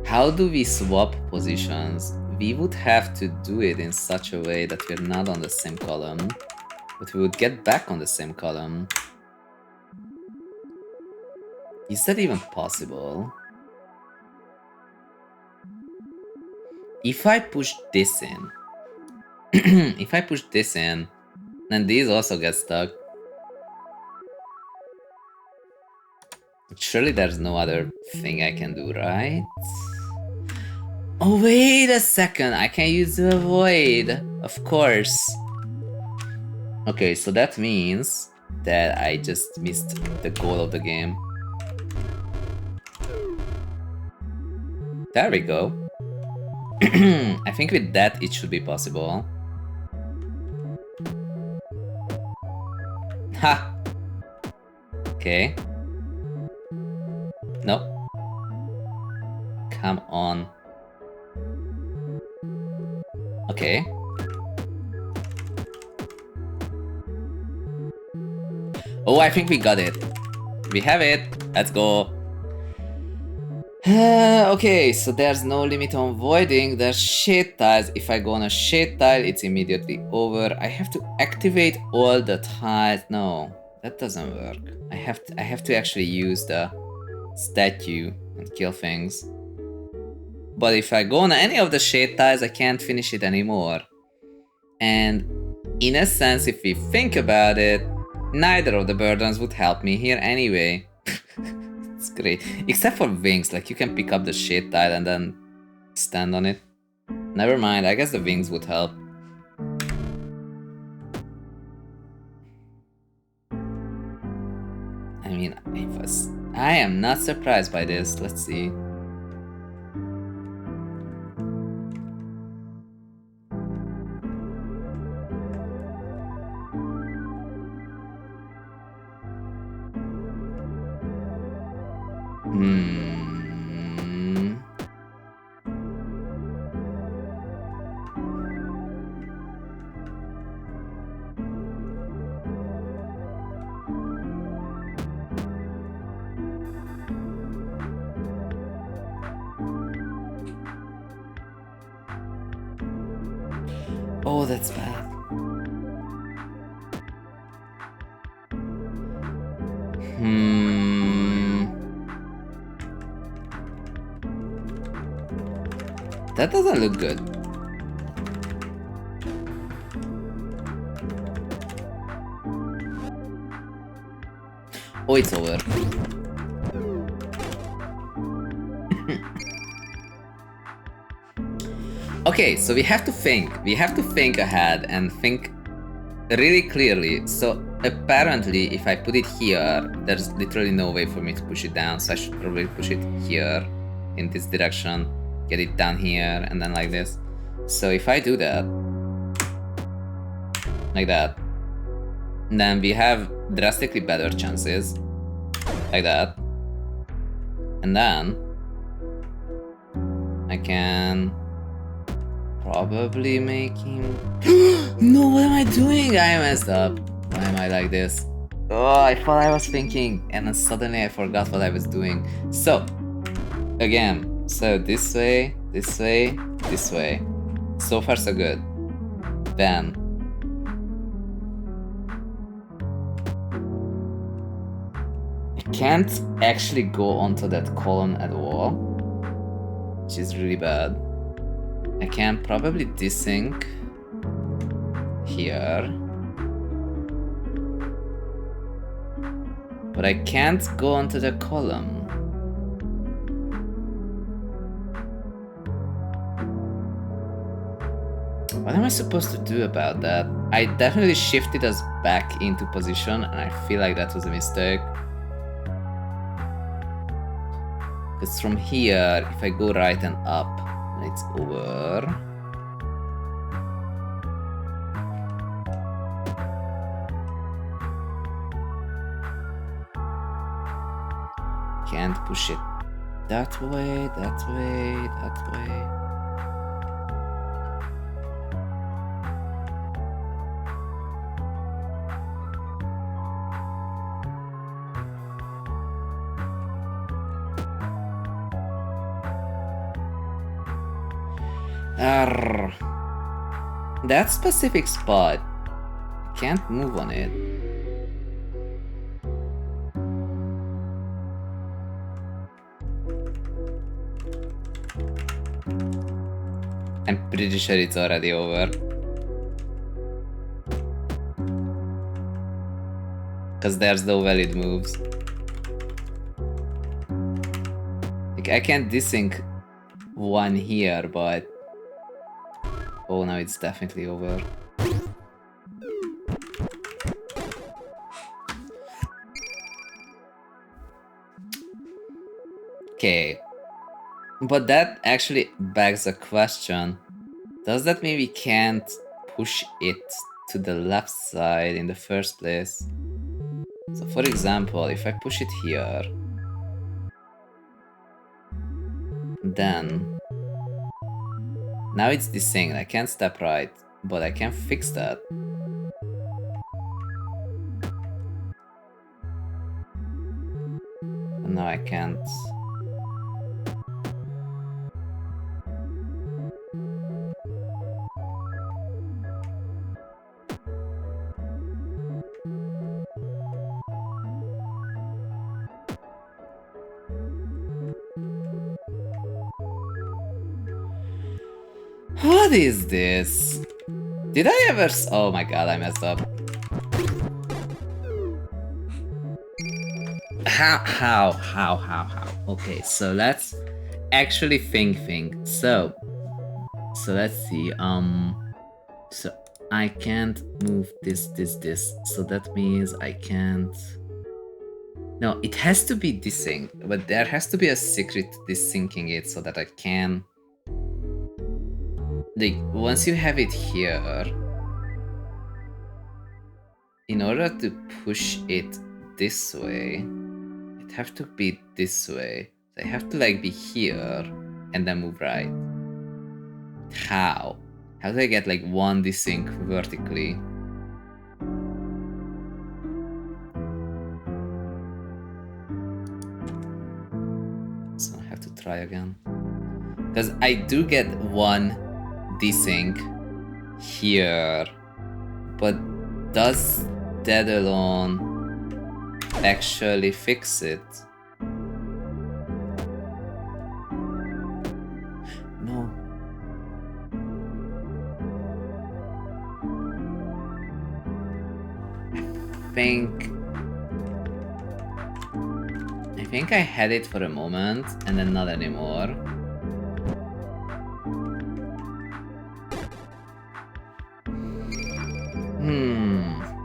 Speaker 1: How do we swap positions? We would have to do it in such a way that we're not on the same column, but we would get back on the same column. Is that even possible? If I push this in, if I push this in, then these also get stuck. Surely there's no other thing I can do, right? Oh, wait a second, I can use the void, of course. Okay, so that means that I just missed the goal of the game. There we go. I think with that it should be possible. Ha! Okay. No. Come on. Okay. Oh, I think we got it. We have it. Let's go. Okay, so there's no limit on voiding. There's shade tiles. If I go on a shade tile, it's immediately over. I have to activate all the tiles. No, that doesn't work. I have to actually use the statue and kill things. But if I go on any of the shade tiles, I can't finish it anymore. And in a sense, if we think about it, neither of the burdens would help me here anyway. It's great. Except for wings, like you can pick up the shade tile and then stand on it. Never mind, I guess the wings would help. I mean, I am not surprised by this. Let's see. Oh, that's bad. That doesn't look good. Oh, it's over. Okay, so we have to think. We have to think ahead and think really clearly. So apparently, if I put it here, there's literally no way for me to push it down. So I should probably push it here in this direction, get it down here, and then like this. So if I do that, like that, then we have drastically better chances, like that. And then I can probably make him... No, what am I doing? I messed up. Why am I like this? Oh, I thought I was thinking, and then suddenly I forgot what I was doing. So, again, so this way, this way, this way. So far so good. Then I can't actually go onto that column at all, which is really bad. I can probably desync here, but I can't go onto the column. What am I supposed to do about that? I definitely shifted us back into position, and I feel like that was a mistake. Because from here, if I go right and up, it's over. Can't push it that way, that way, that way. That specific spot, I can't move on it. I'm pretty sure it's already over. Because there's no valid moves. Like, I can desync one here, but... Oh, now it's definitely over. Okay. But that actually begs a question. Does that mean we can't push it to the left side in the first place? So for example, if I push it here, Then now it's this thing. I can't step right, but I can fix that. But now I can't. What is this? Did I ever oh my god, I messed up. How? Okay, so let's actually think. So let's see. So I can't move this. So that means I can't. No, it has to be desynced, but there has to be a secret to desyncing it so that I can. Like, once you have it here, in order to push it this way, it have to be this way. So I have to like be here and then move right. How? How do I get like one desync vertically? So I have to try again. Because I do get one desync here, but does that alone actually fix it? No. I think I had it for a moment and then not anymore.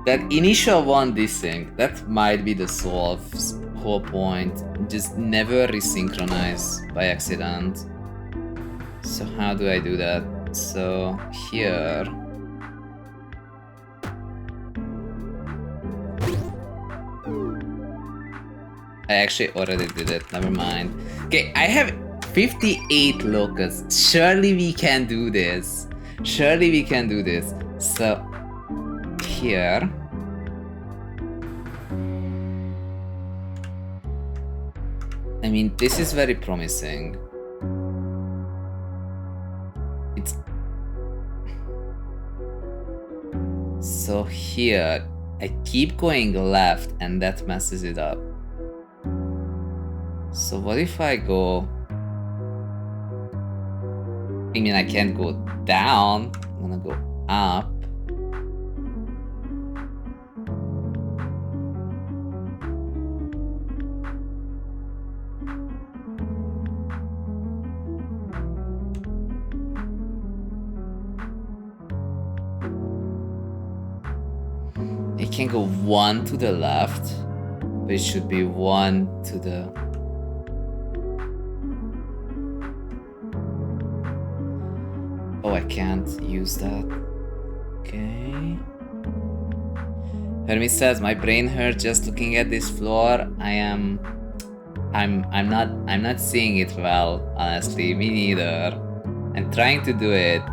Speaker 1: That initial one desync, that might be the solve's whole point. Just never resynchronize by accident. So how do I do that? So here. I actually already did it, never mind. Okay, I have 58 locus. Surely we can do this. So here. I mean, this is very promising. It's so here I keep going left and that messes it up. So what if I go? I mean, I can't go down. I'm gonna go up. I can go one to the left, but it should be one to the. Oh, I can't use that. Okay. Hermes says, my brain hurts just looking at this floor. I'm not seeing it well, honestly. Me neither. I'm trying to do it.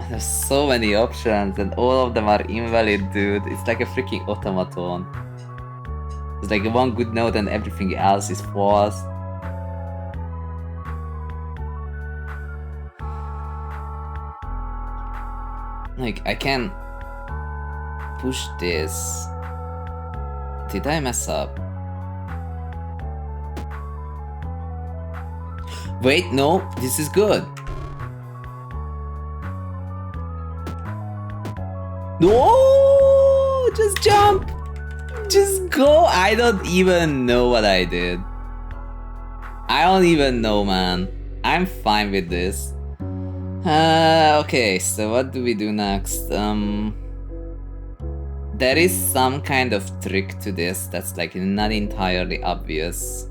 Speaker 1: There's so many options and all of them are invalid, dude. It's like a freaking automaton. It's like one good note and everything else is false. Like, I can push this. Did I mess up? Wait, no, this is good. No, just jump. Just go. I don't even know what I did. I don't even know, man. I'm fine with this. Okay, so what do we do next? There is some kind of trick to this that's like not entirely obvious.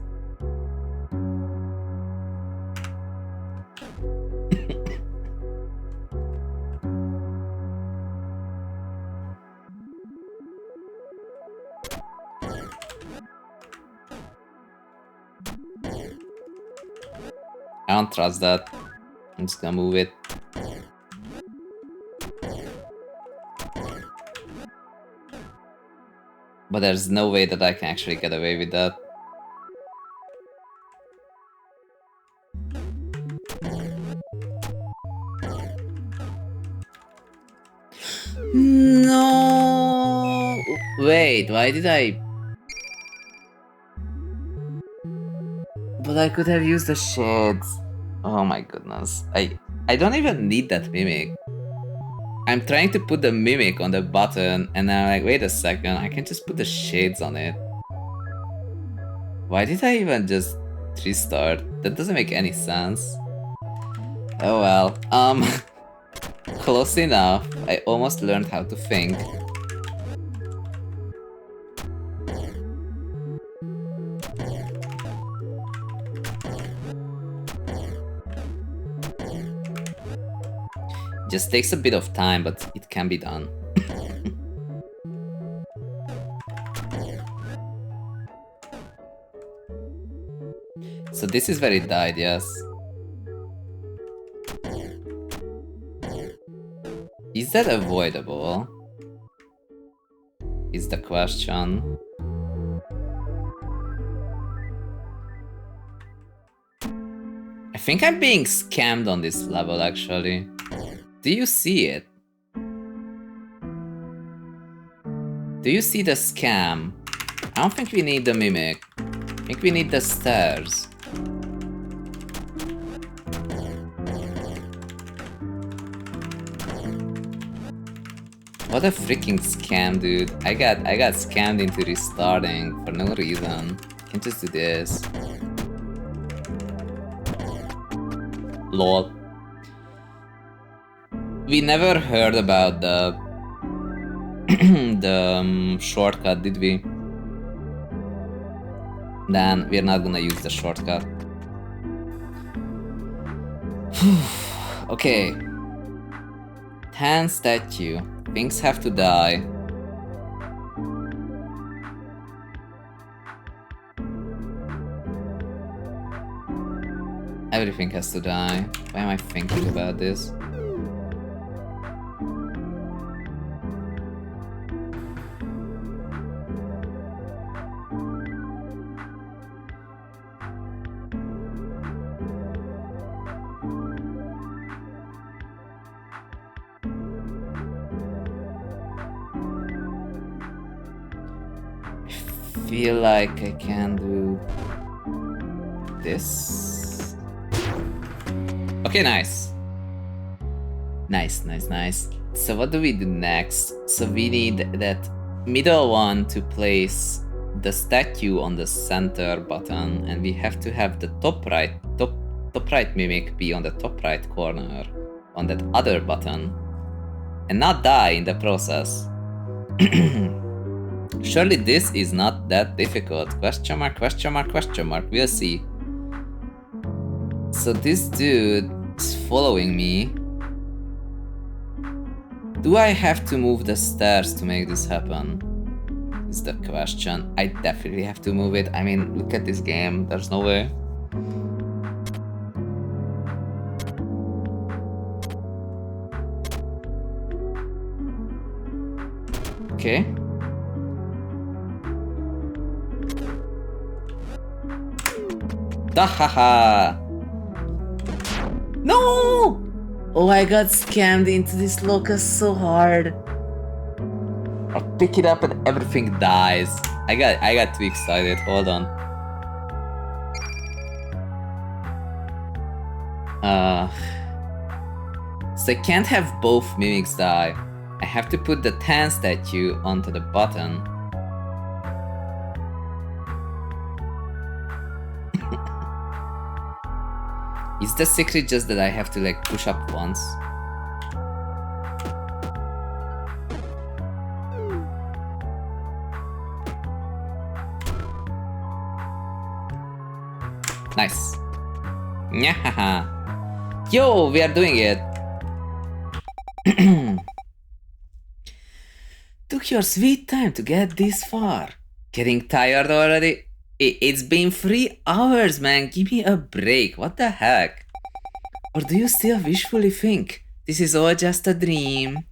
Speaker 1: don't trust that. I'm just gonna move it. But there's no way that I can actually get away with that. No! Wait, why did I... But I could have used the shades. Oh my goodness. I don't even need that mimic. I'm trying to put the mimic on the button and I'm like, wait a second, I can just put the shades on it. Why did I even just restart? That doesn't make any sense. Oh well. Close enough. I almost learned how to think. Just takes a bit of time, but it can be done. So this is where it died, yes. Is that avoidable? Is the question. I think I'm being scammed on this level, actually. Do you see it? Do you see the scam? I don't think we need the mimic. I think we need the stairs. What a freaking scam, dude. I got scammed into restarting for no reason. Can't just do this. Lol. We never heard about the shortcut, did we? Then we're not gonna use the shortcut. Okay. 10 statue. Things have to die. Everything has to die. Why am I thinking about this? Feel like I can do this. Okay, nice. Nice. So what do we do next? So we need that middle one to place the statue on the center button, and we have to have the top right mimic be on the top right corner on that other button and not die in the process. Surely this is not that difficult. Question mark. We'll see. So this dude is following me. Do I have to move the stairs to make this happen? Is the question. I definitely have to move it. I mean, look at this game. There's no way. Okay. Dahaha! No! Oh, I got scammed into this locus so hard. I pick it up and everything dies. I got too excited. Hold on. So I can't have both mimics die. I have to put the 10 statue onto the button. Is the secret just that I have to like push up once? Nice. Nyahaha. Yo, we are doing it. Took your sweet time to get this far. Getting tired already? It's been 3 hours, man. Give me a break. What the heck? Or do you still wishfully think this is all just a dream?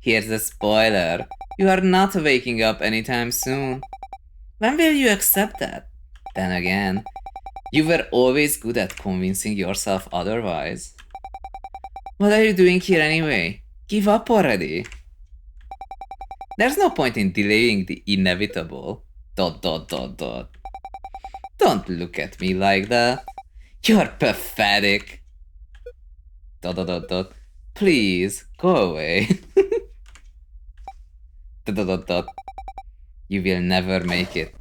Speaker 1: Here's a spoiler. You are not waking up anytime soon. When will you accept that? Then again, you were always good at convincing yourself otherwise. What are you doing here anyway? Give up already. There's no point in delaying the inevitable. ... Don't look at me like that. You're pathetic. ... Please, go away. ... You will never make it.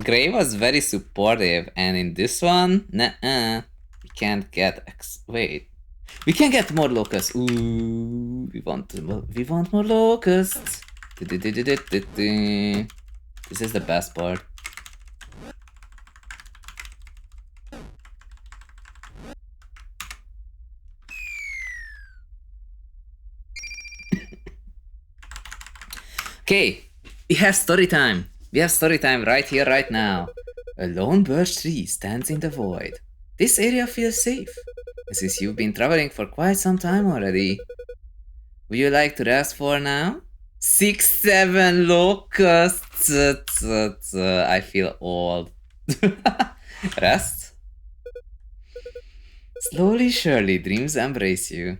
Speaker 1: Gray was very supportive, and in this one, nuh-uh. We can't get wait. We can get more locusts. Ooh, we want more locusts. This is the best part. Okay, we have story time. We have story time right here, right now. A lone birch tree stands in the void. This area feels safe, since you've been traveling for quite some time already. Would you like to rest for now? 6-7 locusts. I feel old. Rest? Slowly, surely, dreams embrace you.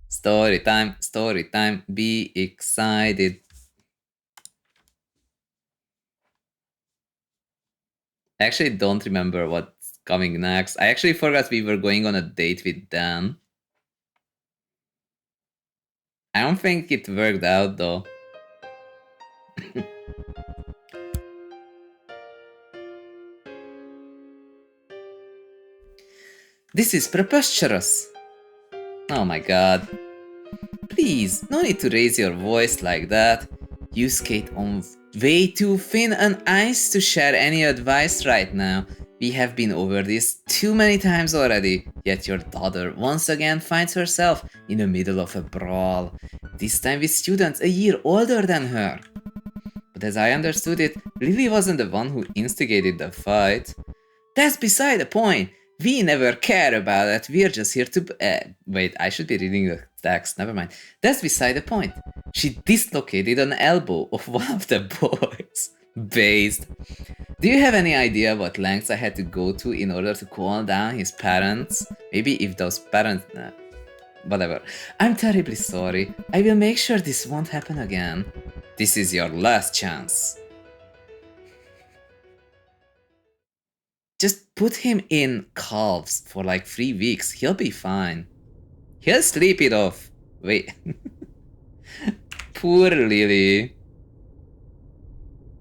Speaker 1: Story time, be excited. I actually don't remember what's coming next. I actually forgot we were going on a date with Dan. I don't think it worked out though. This is preposterous. Oh my god. Please, no need to raise your voice like that. You skate on way too thin an ice to share any advice right now. We have been over this too many times already, yet your daughter once again finds herself in the middle of a brawl, this time with students a year older than her. But as I understood it, Lily wasn't the one who instigated the fight. That's beside the point. We never care about it, we're just here to wait, I should be reading the text, never mind. That's beside the point. She dislocated an elbow of one of the boys. Based. Do you have any idea what lengths I had to go to in order to calm down his parents? Maybe if those parents... whatever. I'm terribly sorry. I will make sure this won't happen again. This is your last chance. Just put him in calves for like 3 weeks. He'll be fine. He'll sleep it off. Wait. Poor Lily.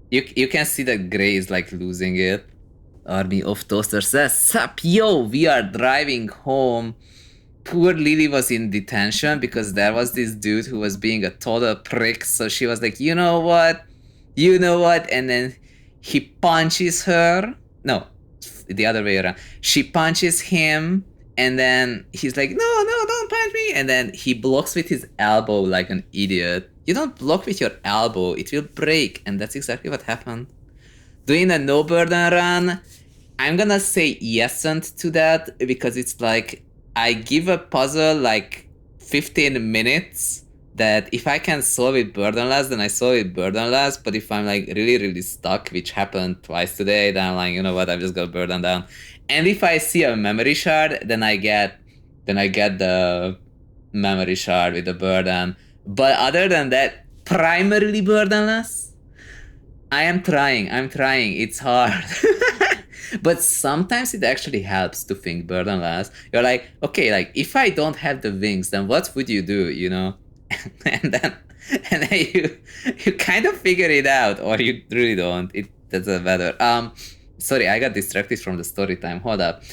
Speaker 1: You can see that Gray is like losing it. Army of Toaster says, sup yo, we are driving home. Poor Lily was in detention because there was this dude who was being a total prick. So she was like, you know what? And then he punches her. No, the other way around. She punches him. And then he's like, no, don't punch me. And then he blocks with his elbow like an idiot. You don't block with your elbow, it will break. And that's exactly what happened. Doing a no burden run, I'm gonna say yesn't to that because it's like, I give a puzzle like 15 minutes that if I can solve it burdenless, then I solve it burdenless. But if I'm like really stuck, which happened twice today, then I'm like, you know what, I'm just gonna burden down. And if I see a memory shard, then I get the memory shard with the burden. But other than that, primarily burdenless. I'm trying, it's hard. But sometimes it actually helps to think burdenless. You're like, okay, like if I don't have the wings, then what would you do, you know? and then you kind of figure it out, or you really don't. It doesn't matter. Sorry, I got distracted from the story time. Hold up.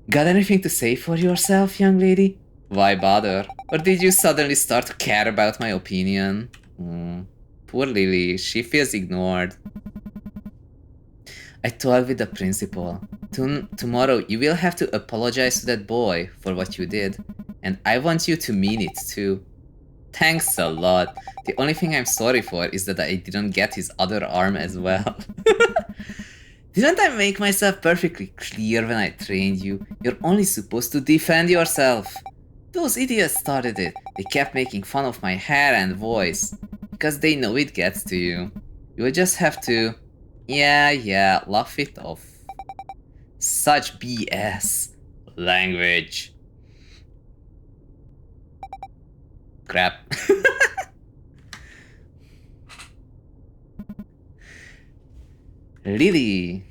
Speaker 1: Got anything to say for yourself, young lady? Why bother? Or did you suddenly start to care about my opinion? Poor Lily, she feels ignored. I told with the principal. Tomorrow you will have to apologize to that boy for what you did. And I want you to mean it too. Thanks a lot. The only thing I'm sorry for is that I didn't get his other arm as well. Didn't I make myself perfectly clear when I trained you? You're only supposed to defend yourself. Those idiots started it. They kept making fun of my hair and voice. Because they know it gets to you. You will just have to... Yeah, laugh it off. Such BS. Language. Crap. Lily.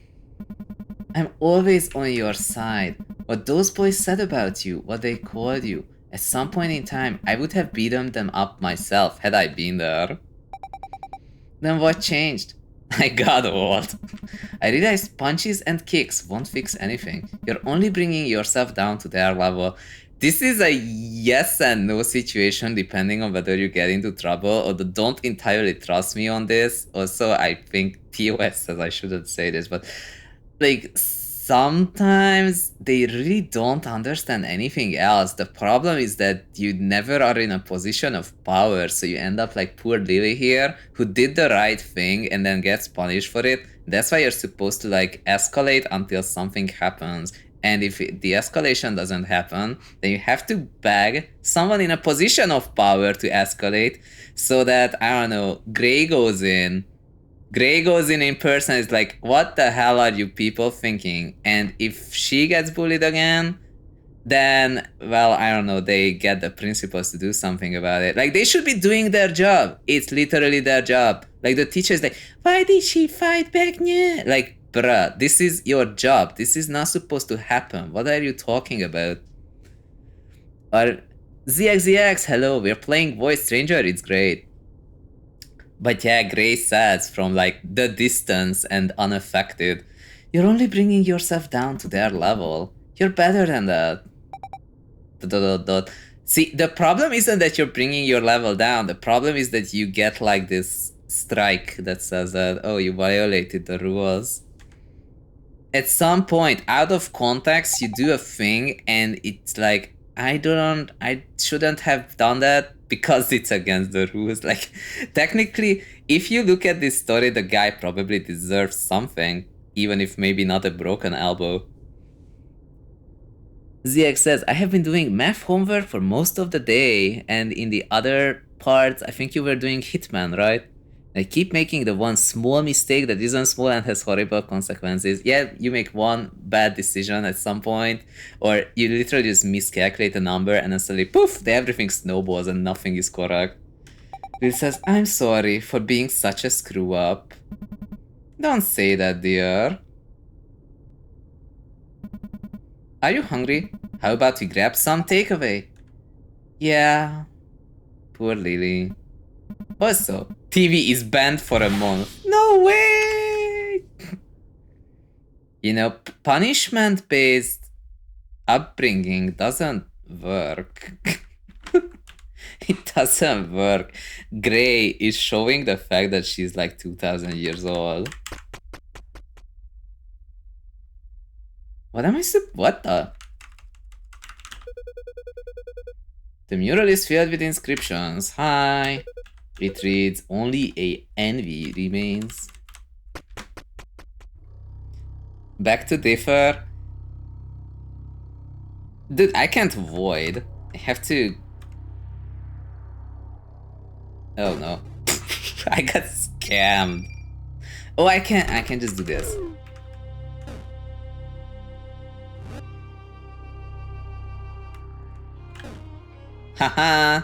Speaker 1: I'm always on your side. What those boys said about you, what they called you, at some point in time, I would have beaten them up myself had I been there. Then what changed? I got old. I realized punches and kicks won't fix anything. You're only bringing yourself down to their level. This is a yes and no situation depending on whether you get into trouble, although don't entirely trust me on this. Also, I think TOS says I shouldn't say this, but like sometimes they really don't understand anything else. The problem is that you never are in a position of power, so you end up like poor Lily here, who did the right thing and then gets punished for it. That's why you're supposed to like escalate until something happens. And if the escalation doesn't happen, then you have to beg someone in a position of power to escalate, so that, I don't know, Gray goes in person, is like, what the hell are you people thinking? And if she gets bullied again, then, well, I don't know, they get the principals to do something about it. Like, they should be doing their job. It's literally their job. Like, the teacher's like, why did she fight back? Yeah. Like, bruh, this is your job. This is not supposed to happen. What are you talking about? Or, ZXZX, hello, we're playing Voice Stranger, it's great. But yeah, Gray says from like the distance and unaffected, you're only bringing yourself down to their level. You're better than that. ... See, the problem isn't that you're bringing your level down. The problem is that you get like this strike that says that, oh, you violated the rules. At some point, out of context, you do a thing and it's like, I shouldn't have done that because it's against the rules. Like, technically, if you look at this story, the guy probably deserves something, even if maybe not a broken elbow. ZX says, I have been doing math homework for most of the day, and in the other parts, I think you were doing Hitman, right? I keep making the one small mistake that isn't small and has horrible consequences. Yeah, you make one bad decision at some point, or you literally just miscalculate a number and then suddenly, poof, everything snowballs and nothing is correct. Bill says, I'm sorry for being such a screw up. Don't say that, dear. Are you hungry? How about we grab some takeaway? Yeah. Poor Lily. Also, TV is banned for a month. No way! You know, punishment-based upbringing doesn't work. It doesn't work. Gray is showing the fact that she's like 2,000 years old. What am I what the? The mural is filled with inscriptions. Hi. It reads, only a envy remains. Back to differ. Dude, I can't void. I have to... Oh no. I got scammed. Oh, I can just do this. Haha.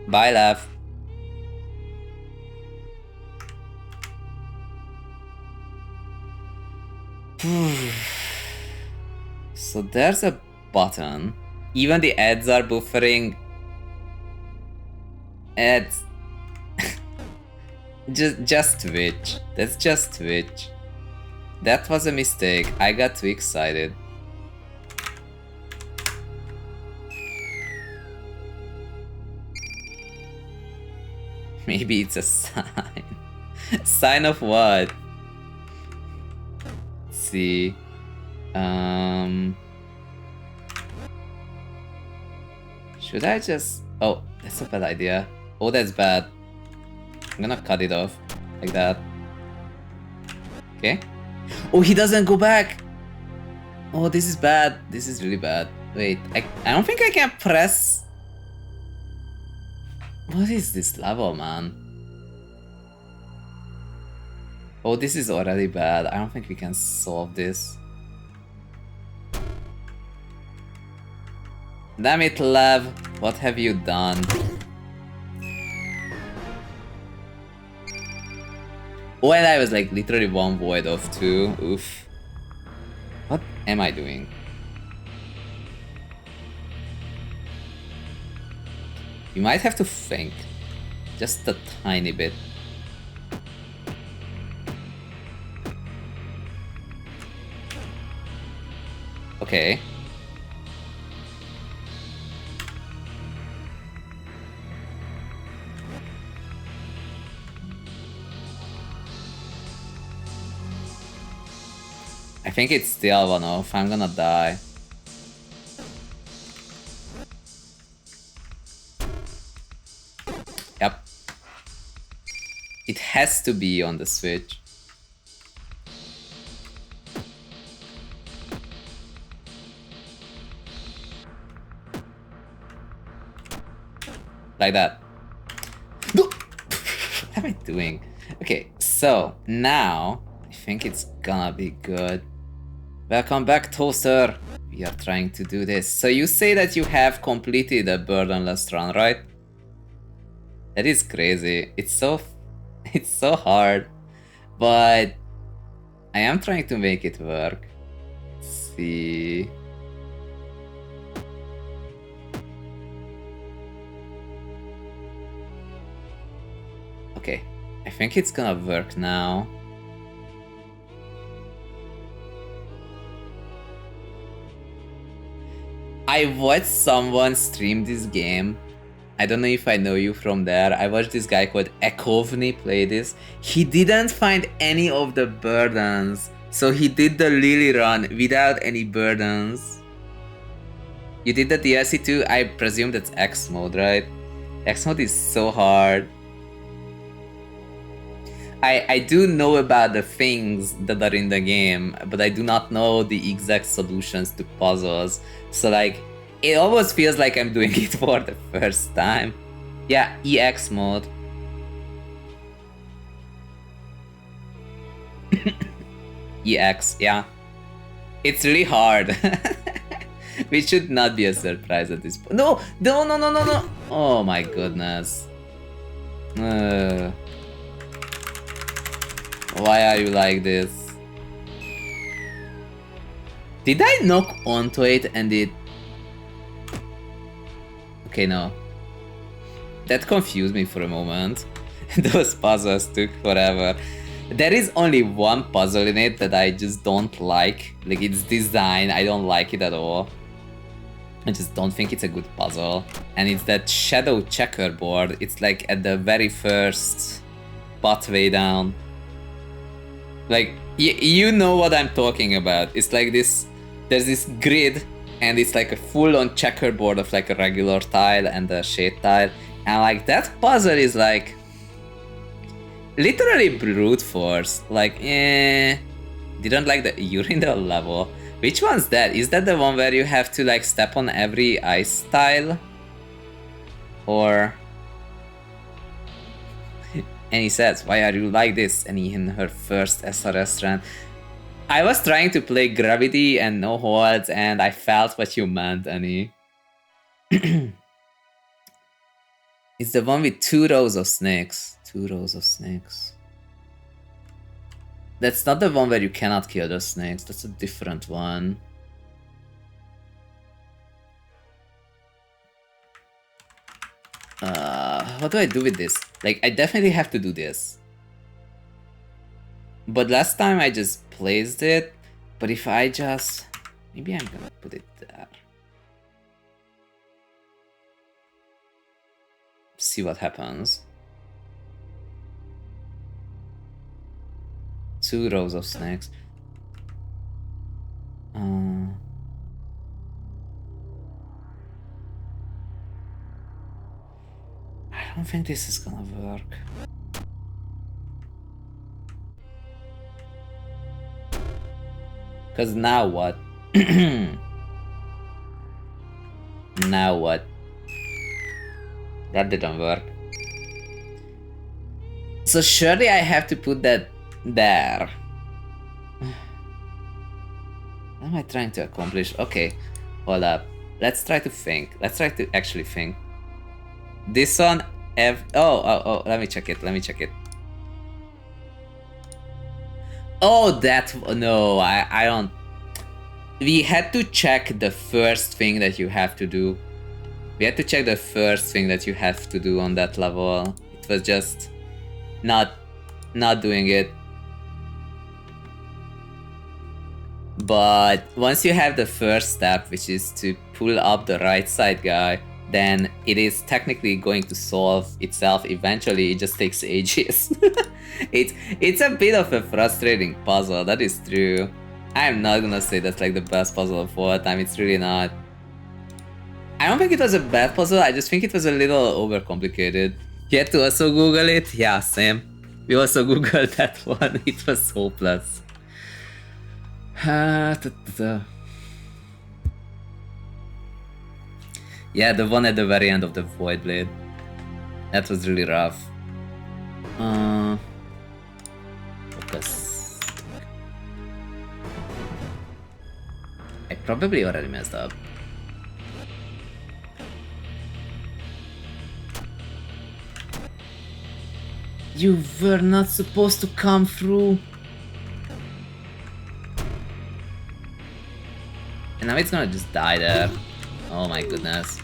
Speaker 1: Bye, love. So there's a button. Even the ads are buffering. Ads. just Twitch. That's just Twitch. That was a mistake. I got too excited. Maybe it's a sign. Sign of what? Let's see. Should I just... Oh, that's a bad idea. Oh, that's bad. I'm gonna cut it off. Like that. Okay. Oh, he doesn't go back! Oh, this is bad. This is really bad. Wait, I don't think I can press... What is this level, man? Oh, this is already bad. I don't think we can solve this. Damn it, Lev. What have you done? Oh, and I was like literally one void of 2. Oof. What am I doing? You might have to think. Just a tiny bit. Okay. I think it's still 1-off. I'm gonna die. Yep. It has to be on the Switch. Like that. No! What am I doing? Okay, so now I think it's gonna be good. Welcome back, Toaster. We are trying to do this. So you say that you have completed a burdenless run, right? That is crazy. It's so hard, but I am trying to make it work. Let's see. Okay, I think it's gonna work now. I watched someone stream this game. I don't know if I know you from there. I watched this guy called Ekovni play this. He didn't find any of the burdens. So he did the Lily run without any burdens. You did the DLC too? I presume that's X mode, right? X mode is so hard. I do know about the things that are in the game, but I do not know the exact solutions to puzzles. So like, it almost feels like I'm doing it for the first time. Yeah, EX mode. EX, yeah. It's really hard. Which should not be a surprise at this point. No! No, no, no, no, no! Oh my goodness. Why are you like this? Did I knock onto it and it... Okay, no. That confused me for a moment. Those puzzles took forever. There is only one puzzle in it that I just don't like. Like, its design, I don't like it at all. I just don't think it's a good puzzle. And it's that shadow checkerboard. It's like at the very first pathway down. Like, you know what I'm talking about. It's like this, there's this grid, and it's like a full-on checkerboard of like a regular tile and a shade tile. And like, that puzzle is like, literally brute force. Like, didn't like the urinal level. Which one's that? Is that the one where you have to like step on every ice tile? Or... And he says, why are you like this? And he in her first SRS run. I was trying to play Gravity and No Holds, and I felt what you meant, Annie. It's the one with 2 rows of snakes. 2 rows of snakes. That's not the one where you cannot kill the snakes. That's a different one. What do I do with this? Like, I definitely have to do this. But last time I just placed it. But if I just... Maybe I'm gonna put it there. See what happens. 2 rows of snakes. I don't think this is gonna work. Cause now what? Now what? That didn't work. So surely I have to put that there. What am I trying to accomplish? Okay, hold up. Let's try to think. Let's try to actually think. This one, oh, let me check it, let me check it. Oh, that, no, I don't. We had to check the first thing that you have to do. We had to check the first thing that you have to do on that level. It was just not doing it. But once you have the first step, which is to pull up the right side guy, then it is technically going to solve itself eventually. It just takes ages. It's a bit of a frustrating puzzle, that is true. I'm not gonna say that's like the best puzzle of all time, it's really not. I don't think it was a bad puzzle, I just think it was a little overcomplicated. You had to also Google it? Yeah, same. We also Googled that one, it was hopeless. Yeah, the one at the very end of the Void Blade. That was really rough. Focus. I probably already messed up. You were not supposed to come through. And now it's gonna just die there. Oh my goodness.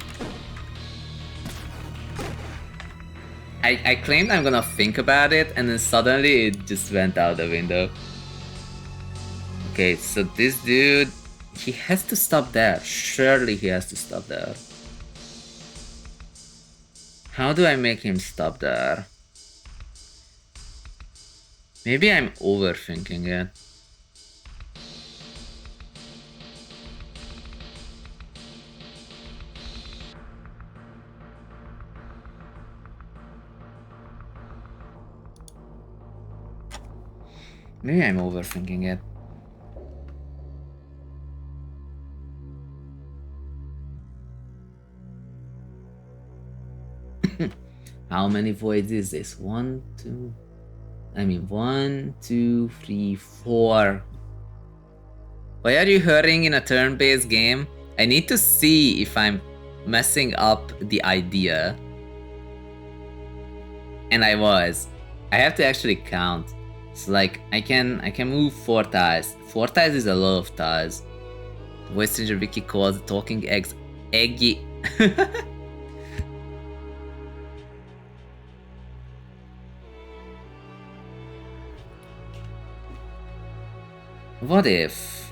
Speaker 1: I claimed I'm gonna think about it, and then suddenly it just went out the window. Okay, so this dude, he has to stop there. Surely he has to stop there. How do I make him stop there? Maybe I'm overthinking it. Maybe I'm overthinking it. How many voids is this? 1, 2... I mean 1, 2, 3, 4. Why are you hurrying in a turn-based game? I need to see if I'm messing up the idea. And I was. I have to actually count. So like I can move 4 tiles. 4 tiles is a lot of tiles. Voice Stranger Wiki calls talking eggs eggy. What if?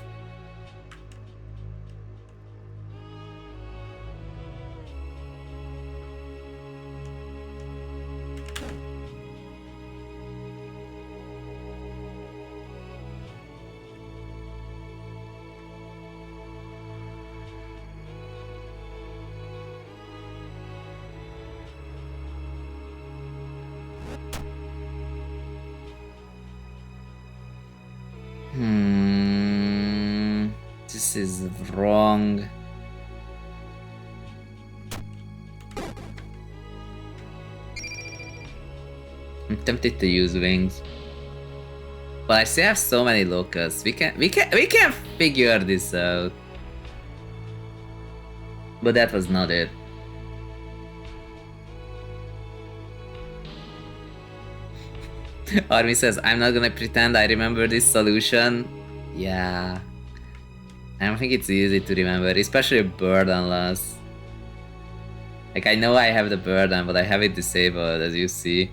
Speaker 1: This is wrong. I'm tempted to use wings. But I still have so many locusts. We can figure this out. But that was not it. Army says, I'm not gonna pretend I remember this solution. Yeah. I don't think it's easy to remember, especially burdenless. Like, I know I have the burden, but I have it disabled, as you see.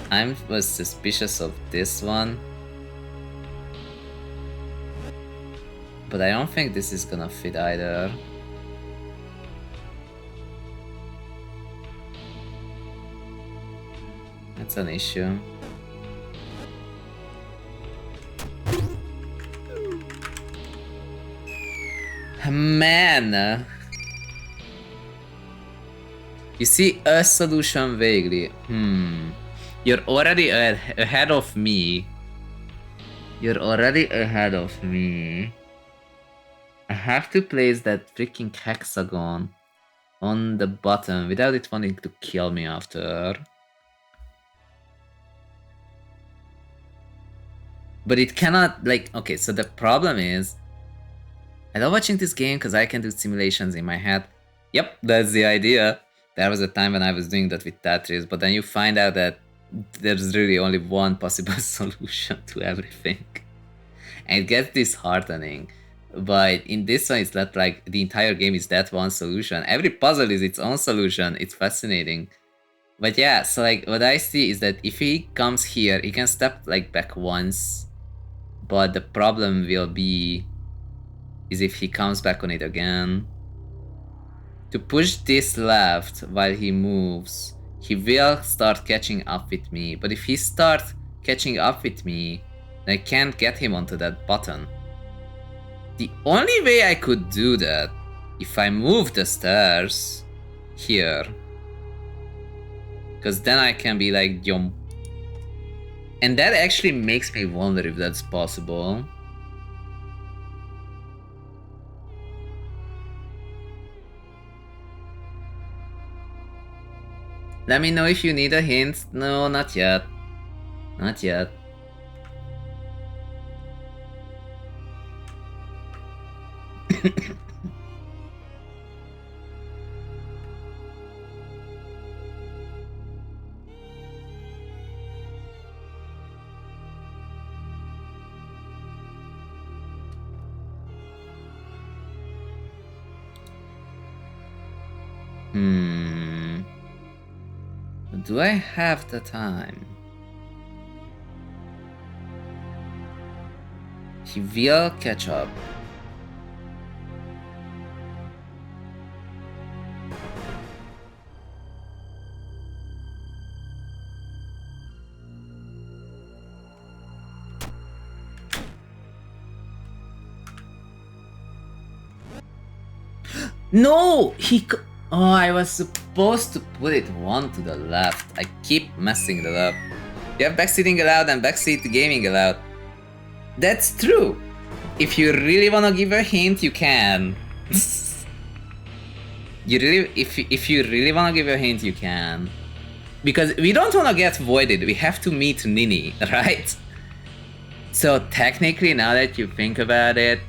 Speaker 1: I was suspicious of this one. But I don't think this is gonna fit either. That's an issue. Man! You see a solution vaguely. You're already ahead of me. You're already ahead of me. I have to place that freaking hexagon on the bottom without it wanting to kill me after. But it cannot, like, okay, so the problem is, I love watching this game because I can do simulations in my head. Yep, that's the idea. There was a time when I was doing that with Tetris, but then you find out that there's really only one possible solution to everything. And it gets disheartening. But in this one, it's not like the entire game is that one solution. Every puzzle is its own solution. It's fascinating. But yeah, so like what I see is that if he comes here, he can step like back once. But the problem will be is if he comes back on it again. To push this left while he moves, he will start catching up with me. But if he starts catching up with me, I can't get him onto that button. The only way I could do that, if I move the stairs here, because then I can be like, yum. And that actually makes me wonder if that's possible. Let me know if you need a hint. No, not yet. Not yet. Do I have the time? He will catch up. No! Oh, I was supposed to put it one to the left. I keep messing that up. You have backseating allowed and backseat gaming allowed. That's true. If you really wanna give a hint, you can. If you really wanna give a hint, you can. Because we don't wanna get voided. We have to meet Nini, right? So technically, now that you think about it,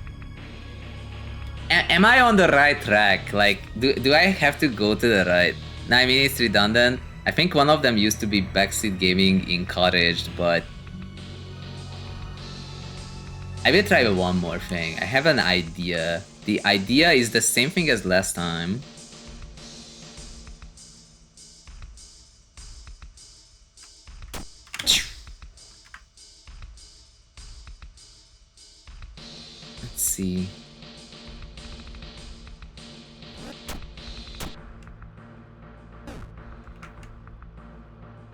Speaker 1: am I on the right track? Like, do I have to go to the right? No, I mean, it's redundant. I think one of them used to be backseat gaming encouraged, but I will try one more thing. I have an idea. The idea is the same thing as last time. Let's see.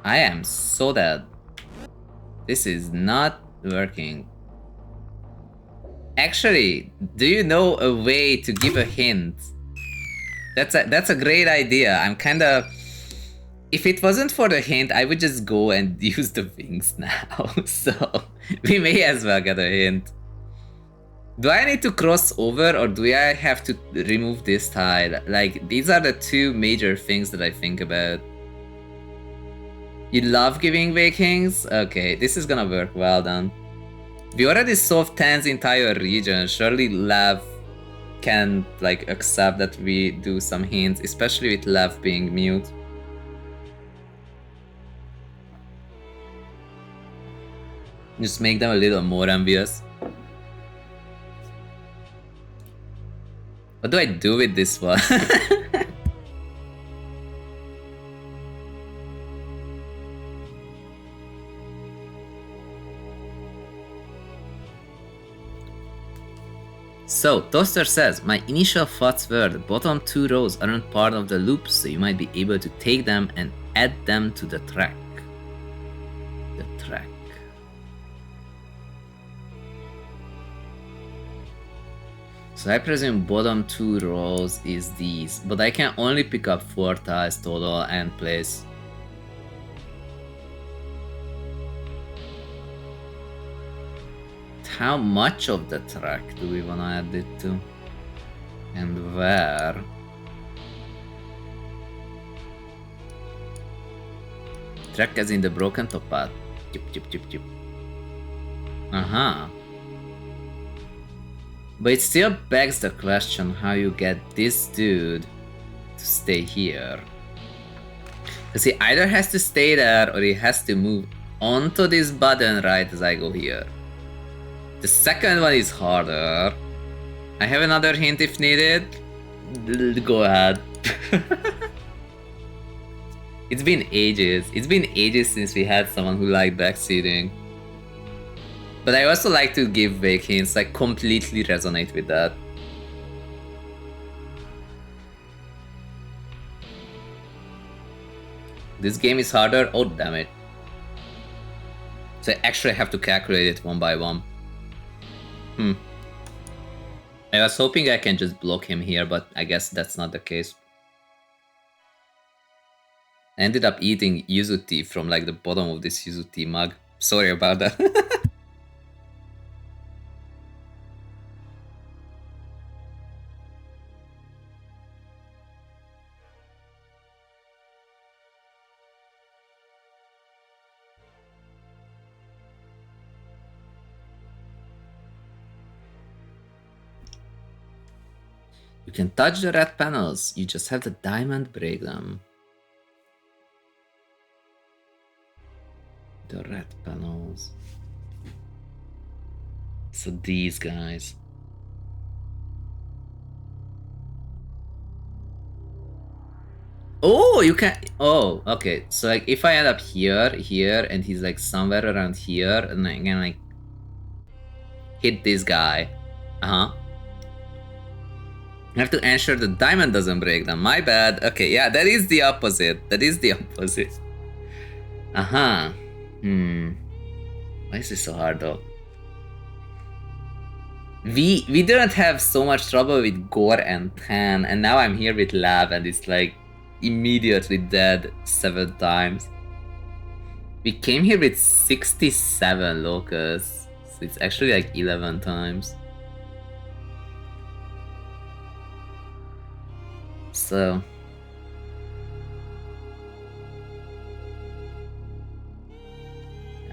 Speaker 1: I am so dead. This is not working. Actually, do you know a way to give a hint? That's a great idea. I'm kinda... If it wasn't for the hint, I would just go and use the wings now. So, we may as well get a hint. Do I need to cross over or do I have to remove this tile? Like, these are the two major things that I think about. You love giving Vikings? Okay, this is gonna work well then. We already solved Tan's entire region. Surely Lev can like accept that we do some hints, especially with Lev being mute. Just make them a little more envious. What do I do with this one? So, Toaster says, my initial thoughts were the bottom two rows aren't part of the loop, so you might be able to take them and add them to the track. The track. So I presume bottom two rows is these, but I can only pick up 4 tiles total and place. how much of the track do we want to add it to? And where? Track as in the broken top path. Chip. Uh-huh. But it still begs the question how you get this dude to stay here. Because he either has to stay there or he has to move onto this button right as I go here. The second one is harder. I have another hint if needed. Go ahead. It's been ages. It's been ages since we had someone who liked backseating. But I also like to give vague hints, I completely resonate with that. This game is harder? Oh damn it. So I actually have to calculate it one by one. I was hoping I can just block him here, but I guess that's not the case. I ended up eating yuzu tea from like the bottom of this yuzu tea mug. Sorry about that. You can touch the red panels, you just have the diamond break them. The red panels. So these guys. Oh, you can. Oh, okay. So like, if I end up here, and he's like somewhere around here, and I can like hit this guy. I have to ensure the diamond doesn't break them. My bad. Okay, yeah, that is the opposite. That is the opposite. Why is this so hard though? We didn't have so much trouble with gore and tan, and now I'm here with lab and it's like immediately dead 7 times. We came here with 67 locusts, so it's actually like 11 times. So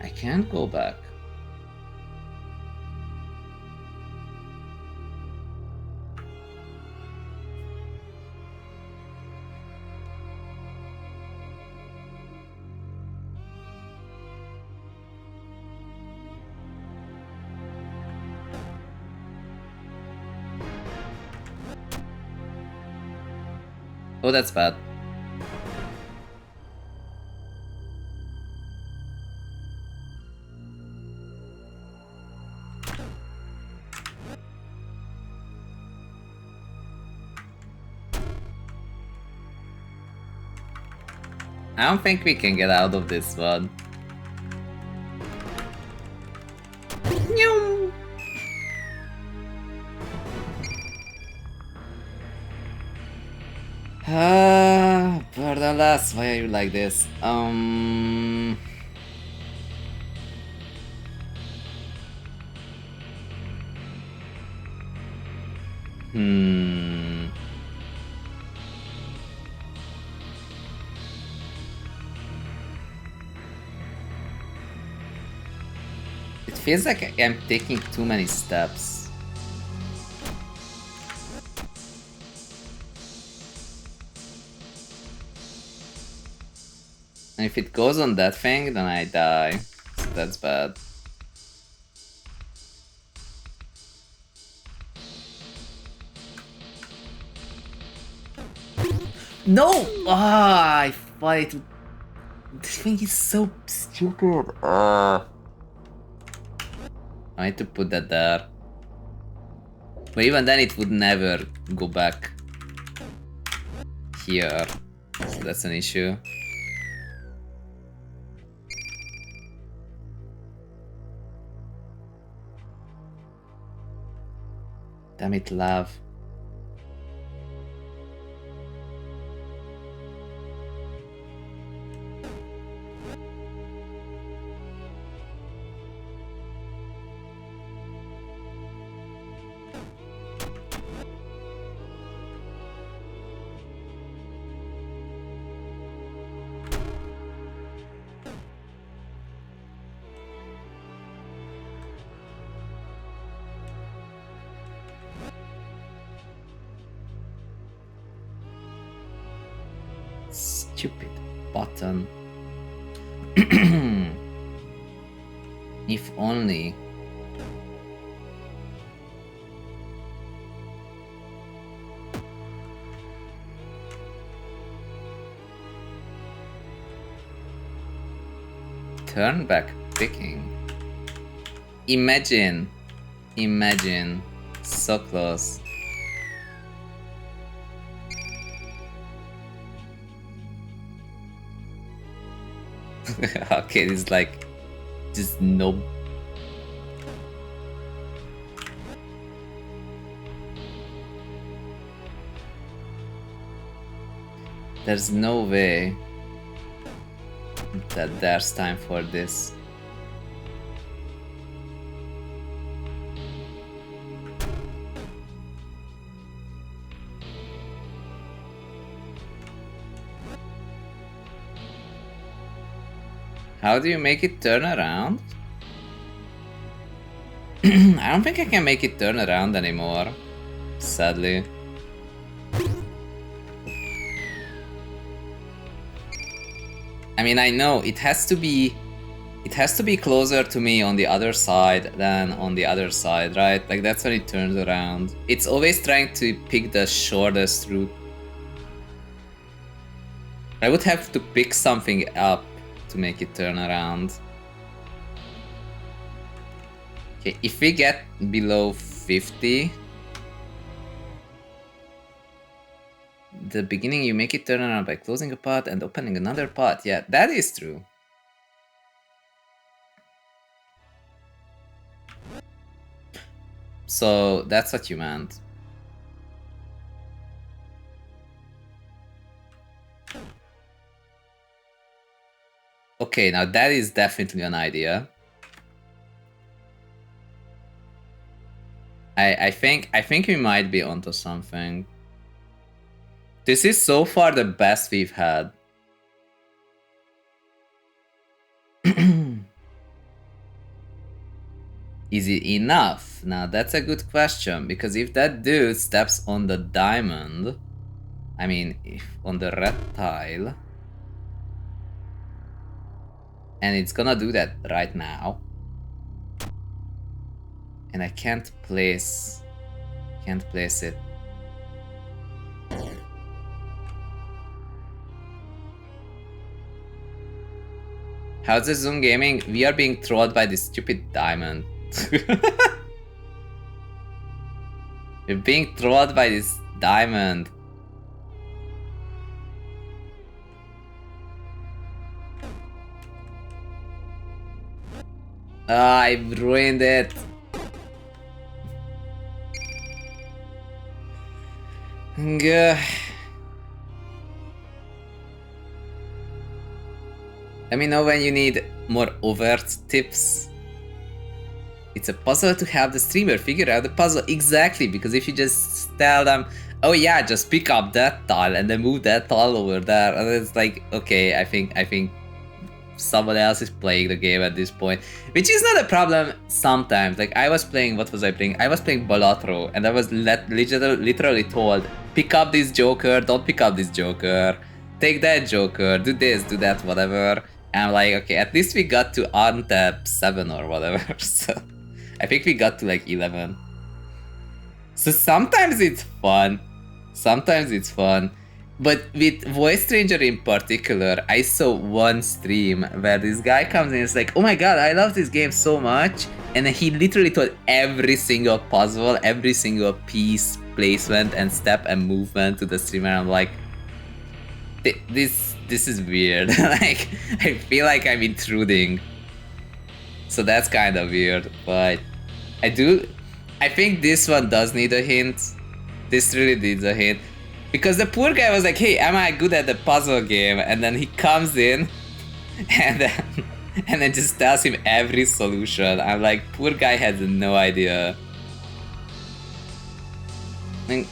Speaker 1: I can't go back. Oh, that's bad. I don't think we can get out of this one. Burdenless, why are you like this? It feels like I'm taking too many steps. And if it goes on that thing, then I die. So that's bad. No! Ah, I fight. This thing is so stupid. I need to put that there. But even then it would never go back here. So that's an issue. Damn it, love. stupid button. If only. Turn back picking. Imagine. Imagine. So close. Okay, it's like just no. There's no way that there's time for this. How do you make it turn around? I don't think I can make it turn around anymore, sadly. I mean, I know it has to be closer to me on the other side than on the other side, right? Like that's when it turns around. It's always trying to pick the shortest route. I would have to pick something up to make it turn around. Okay, if we get below 50, the beginning you make it turn around by closing a pot and opening another pot. Yeah, that is true. So that's what you meant. Okay, now that is definitely an idea. I think we might be onto something. This is so far the best we've had. Is it enough? Now that's a good question, because if that dude steps on the diamond, I mean, if on the red tile, and it's gonna do that right now, and I can't place it. How's the zhunGaming? We are being trolled by this stupid diamond. We're being trolled by this diamond. Ah, I ruined it. Gah. Let me know when you need more overt tips. It's a puzzle to have the streamer figure out the puzzle. Exactly, because if you just tell them, oh yeah, just pick up that tile and then move that tile over there, and it's like, okay, I think someone else is playing the game at this point, which is not a problem sometimes. Like I was playing, what was I playing? I was playing Balatro, and I was literally told, pick up this joker, don't pick up this joker, take that joker, do this, do that, whatever. And I'm like, okay, at least we got to untap 7 or whatever, so I think we got to like 11. So sometimes it's fun, but with Voice Stranger in particular, I saw one stream where this guy comes in and is like, oh my god, I love this game so much, and then he literally told every single puzzle, every single piece, placement and step and movement to the streamer. I'm like, this is weird. Like, I feel like I'm intruding. So that's kind of weird, but I think this one does need a hint. This really needs a hint. Because the poor guy was like, hey, am I good at the puzzle game? And then he comes in and then just tells him every solution. I'm like, poor guy has no idea. I mean,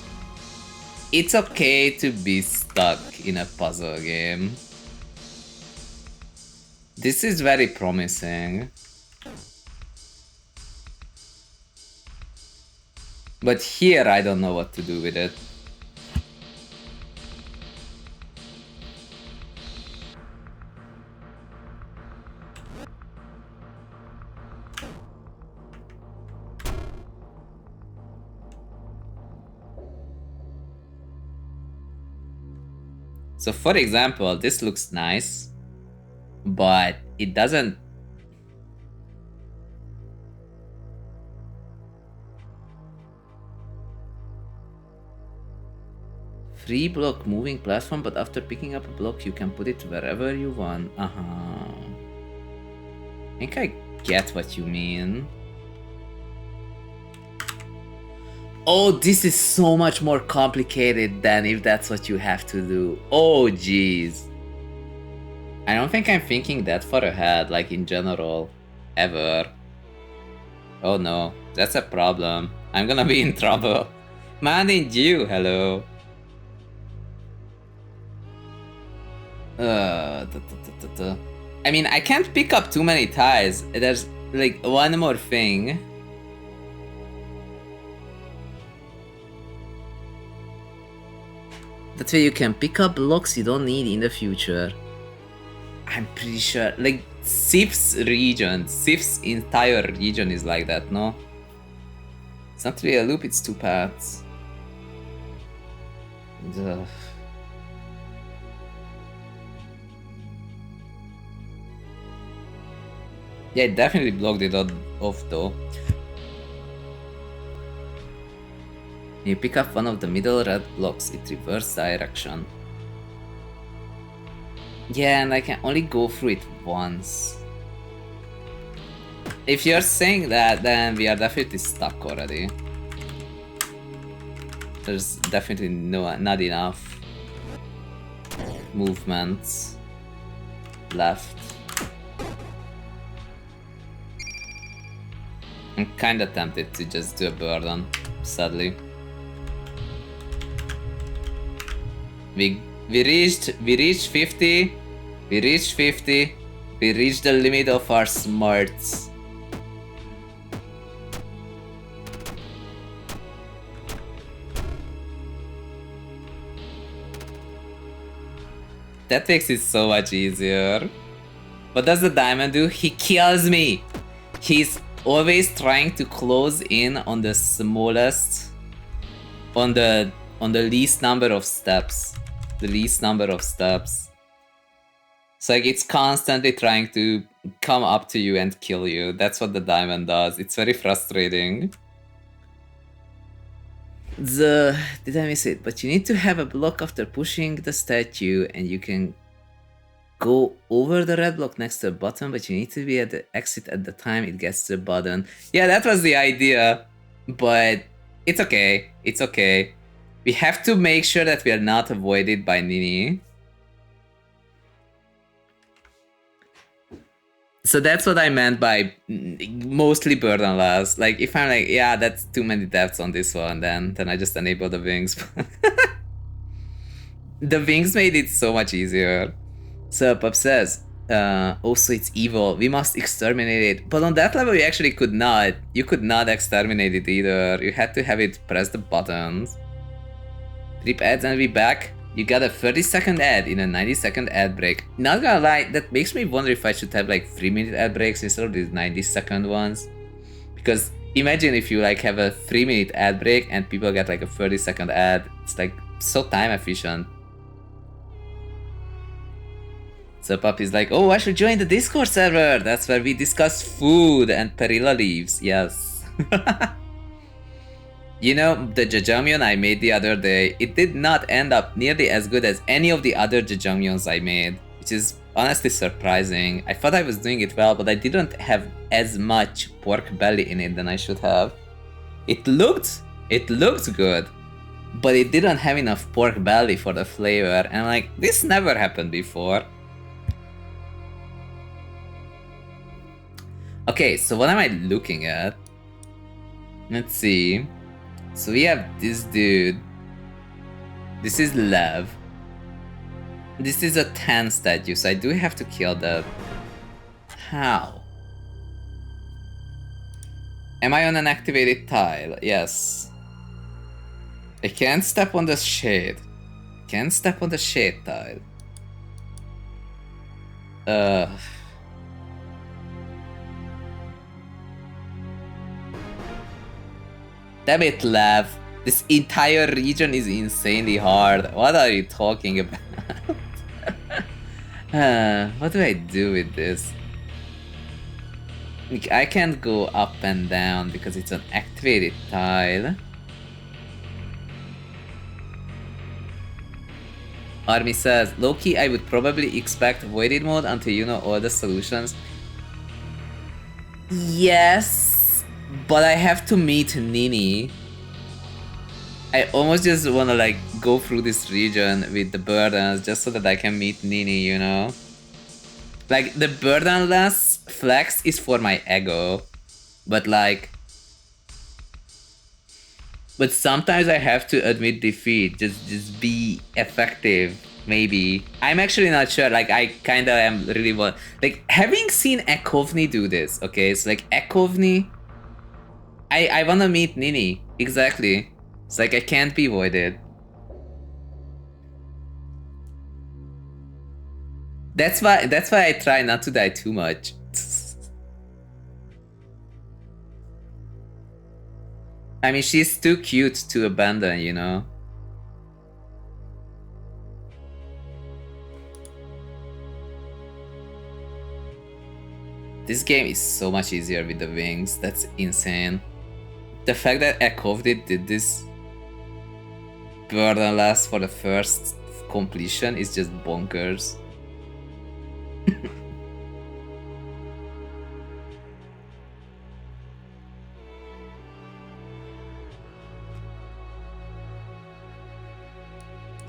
Speaker 1: it's okay to be stuck in a puzzle game. This is very promising. But here I don't know what to do with it. So for example, this looks nice, but it doesn't... Free block moving platform, but after picking up a block, you can put it wherever you want. Uh-huh. I think I get what you mean. Oh, this is so much more complicated than if that's what you have to do. Oh, jeez. I don't think I'm thinking that far ahead, like in general, ever. Oh no, that's a problem. I'm gonna be in trouble. Manning you, hello. I mean, I can't pick up too many ties. There's like one more thing. That way you can pick up blocks you don't need in the future. I'm pretty sure, like, Sif's region, Sif's entire region is like that, no? It's not really a loop, it's two paths. Ugh. Yeah, it definitely blocked it off though. You pick up one of the middle red blocks, it reverse direction. Yeah, and I can only go through it once. If you're saying that, then we are definitely stuck already. There's definitely not enough movements left. I'm kinda tempted to just do a burden, sadly. We reached 50. We reached 50. We reached the limit of our smarts. That makes it so much easier. What does the diamond do? He kills me. He's always trying to close in on the smallest, on the least number of steps. The least number of steps. So like it's constantly trying to come up to you and kill you. That's what the diamond does. It's very frustrating. Did I miss it? But you need to have a block after pushing the statue, and you can go over the red block next to the button, but you need to be at the exit at the time it gets to the button. Yeah, that was the idea, but it's okay. It's okay. We have to make sure that we are not avoided by Nini. So that's what I meant by mostly burdenless. Like, if I'm like, yeah, that's too many depths on this one, then I just enable the wings. The wings made it so much easier. So Pup says, also it's evil, we must exterminate it. But on that level you actually could not. You could not exterminate it either. You had to have it press the buttons. Rip ads and be back. You got a 30-second ad in a 90-second ad break. Not gonna lie, that makes me wonder if I should have like 3-minute ad breaks instead of these 90-second ones. Because imagine if you like have a 3-minute ad break and people get like a 30-second ad. It's like so time efficient. So Puppy's like, oh, I should join the Discord server. That's where we discuss food and perilla leaves. Yes. You know, the jajangmyeon I made the other day, it did not end up nearly as good as any of the other jajangmyeons I made, which is honestly surprising. I thought I was doing it well, but I didn't have as much pork belly in it than I should have. It looked good, but it didn't have enough pork belly for the flavor, and like, this never happened before. Okay, so what am I looking at? Let's see. So we have this dude. This is Lev. This is a 10 statue, so I do have to kill that. How? Am I on an activated tile? Yes. I can't step on the shade. Can't step on the shade tile. Damn it, Lev. This entire region is insanely hard. What are you talking about? What do I do with this? I can't go up and down because it's an activated tile. Army says, Loki, I would probably expect voided mode until you know all the solutions. Yes, but I have to meet Nini. I almost just wanna like go through this region with the burdens just so that I can meet Nini, you know? Like, the burdenless flex is for my ego, but like... But sometimes I have to admit defeat, just be effective, maybe. I'm actually not sure, like I kinda am really like, having seen Ekovni do this, okay? So like, Ekovni... I wanna meet Nini, exactly. It's like, I can't be voided. That's why I try not to die too much. I mean, she's too cute to abandon, you know? This game is so much easier with the wings, that's insane. The fact that Ekovni did this burdenless for the first completion is just bonkers.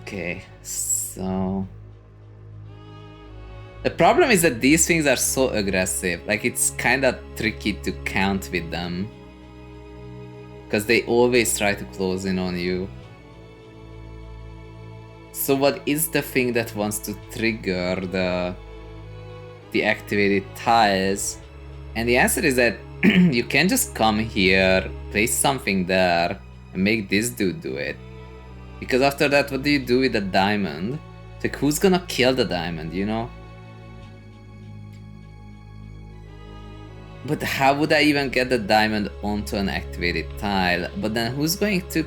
Speaker 1: Okay, so... The problem is that these things are so aggressive, like it's kinda tricky to count with them. Because they always try to close in on you. So what is the thing that wants to trigger the activated tiles? And the answer is that you can just come here, place something there, and make this dude do it. Because after that, what do you do with the diamond? It's like, who's gonna kill the diamond, you know? But how would I even get the diamond onto an activated tile? But then who's going to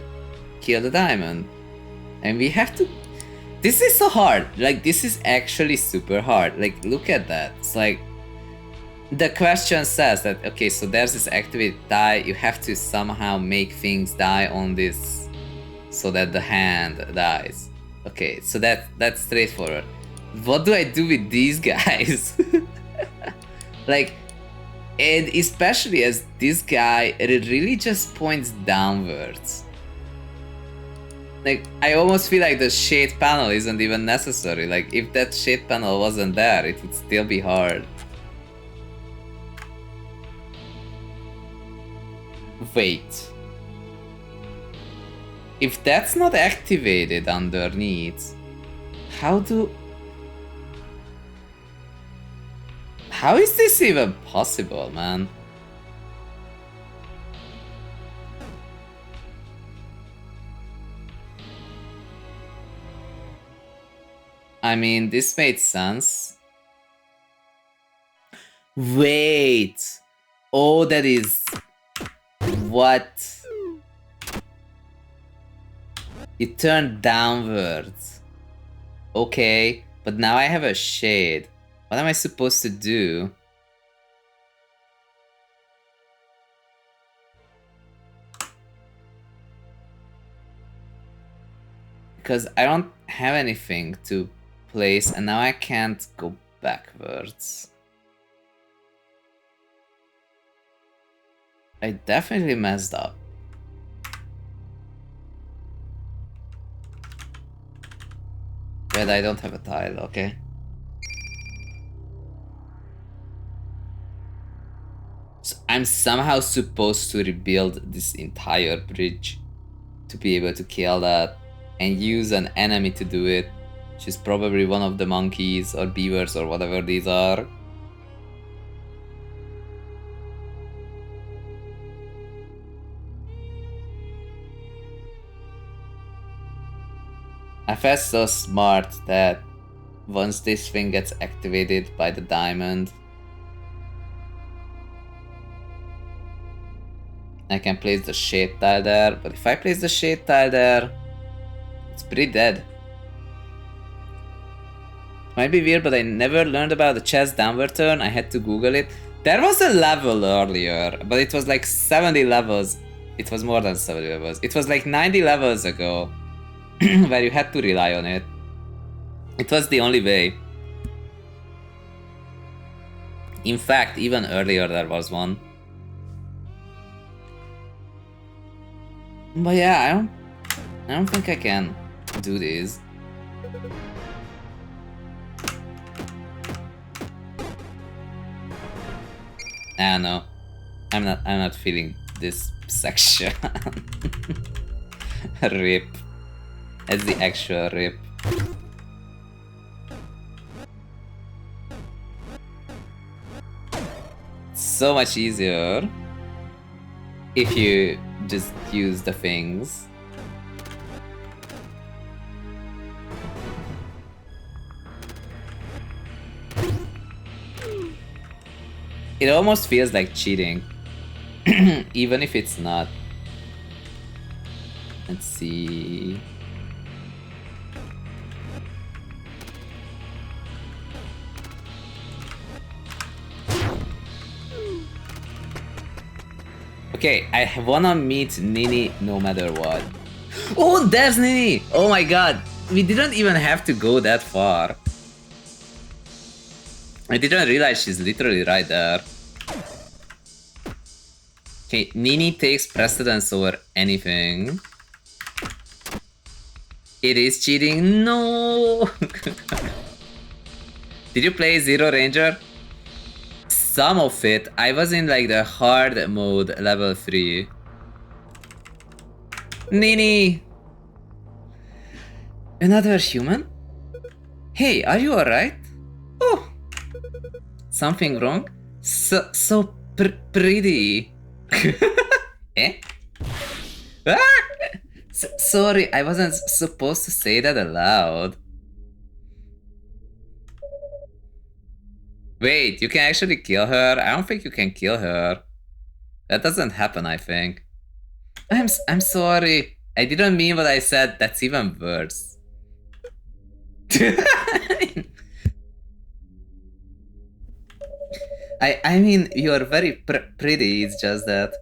Speaker 1: kill the diamond? And we have to... This is so hard. Like, this is actually super hard. Like, look at that. It's like... The question says that, okay, so there's this activated tile. You have to somehow make things die on this so that the hand dies. Okay, so that's straightforward. What do I do with these guys? Like... And especially as this guy, it really just points downwards. Like, I almost feel like the shade panel isn't even necessary. Like, if that shade panel wasn't there, it would still be hard. Wait. If that's not activated underneath, how is this even possible, man? I mean, this made sense. Wait! Oh, that is... What? It turned downwards. Okay, but now I have a shade. What am I supposed to do? Because I don't have anything to place and now I can't go backwards. I definitely messed up. But I don't have a tile, okay. So I'm somehow supposed to rebuild this entire bridge to be able to kill that and use an enemy to do it, which is probably one of the monkeys or beavers or whatever these are. I felt so smart that once this thing gets activated by the diamond, I can place the shade tile there, but if I place the shade tile there, it's pretty dead. Might be weird, but I never learned about the chest downward turn. I had to Google it. There was a level earlier, but it was like 70 levels. It was more than 70 levels. It was like 90 levels ago, where you had to rely on it. It was the only way. In fact, even earlier there was one. But yeah, I don't think I can do this. Ah no, I'm not feeling this section. Rip. That's the actual rip. So much easier if you just use the things. It almost feels like cheating, even if it's not. Let's see. Okay, I wanna meet Nini no matter what. Oh, there's Nini! Oh my god, we didn't even have to go that far. I didn't realize she's literally right there. Okay, Nini takes precedence over anything. It is cheating. No! Did you play Zero Ranger? Some of it. I was in like the hard mode, level 3. Nini! Another human? Hey, are you alright? Oh! Something wrong? So pretty. Eh? Ah! Sorry, I wasn't supposed to say that aloud. Wait, you can actually kill her? I don't think you can kill her. That doesn't happen, I think. I'm sorry. I didn't mean what I said. That's even worse. I mean, you're very pretty, it's just that.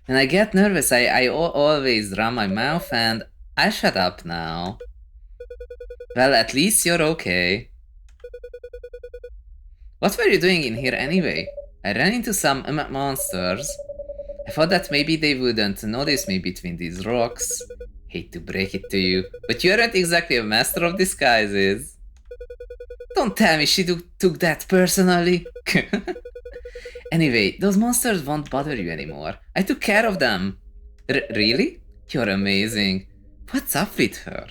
Speaker 1: When I get nervous, I always run my mouth and I'll shut up now. Well, at least you're okay. What were you doing in here anyway? I ran into some monsters. I thought that maybe they wouldn't notice me between these rocks. Hate to break it to you, but you aren't exactly a master of disguises. Don't tell me she took that personally. Anyway, those monsters won't bother you anymore. I took care of them. Really? You're amazing. What's up with her?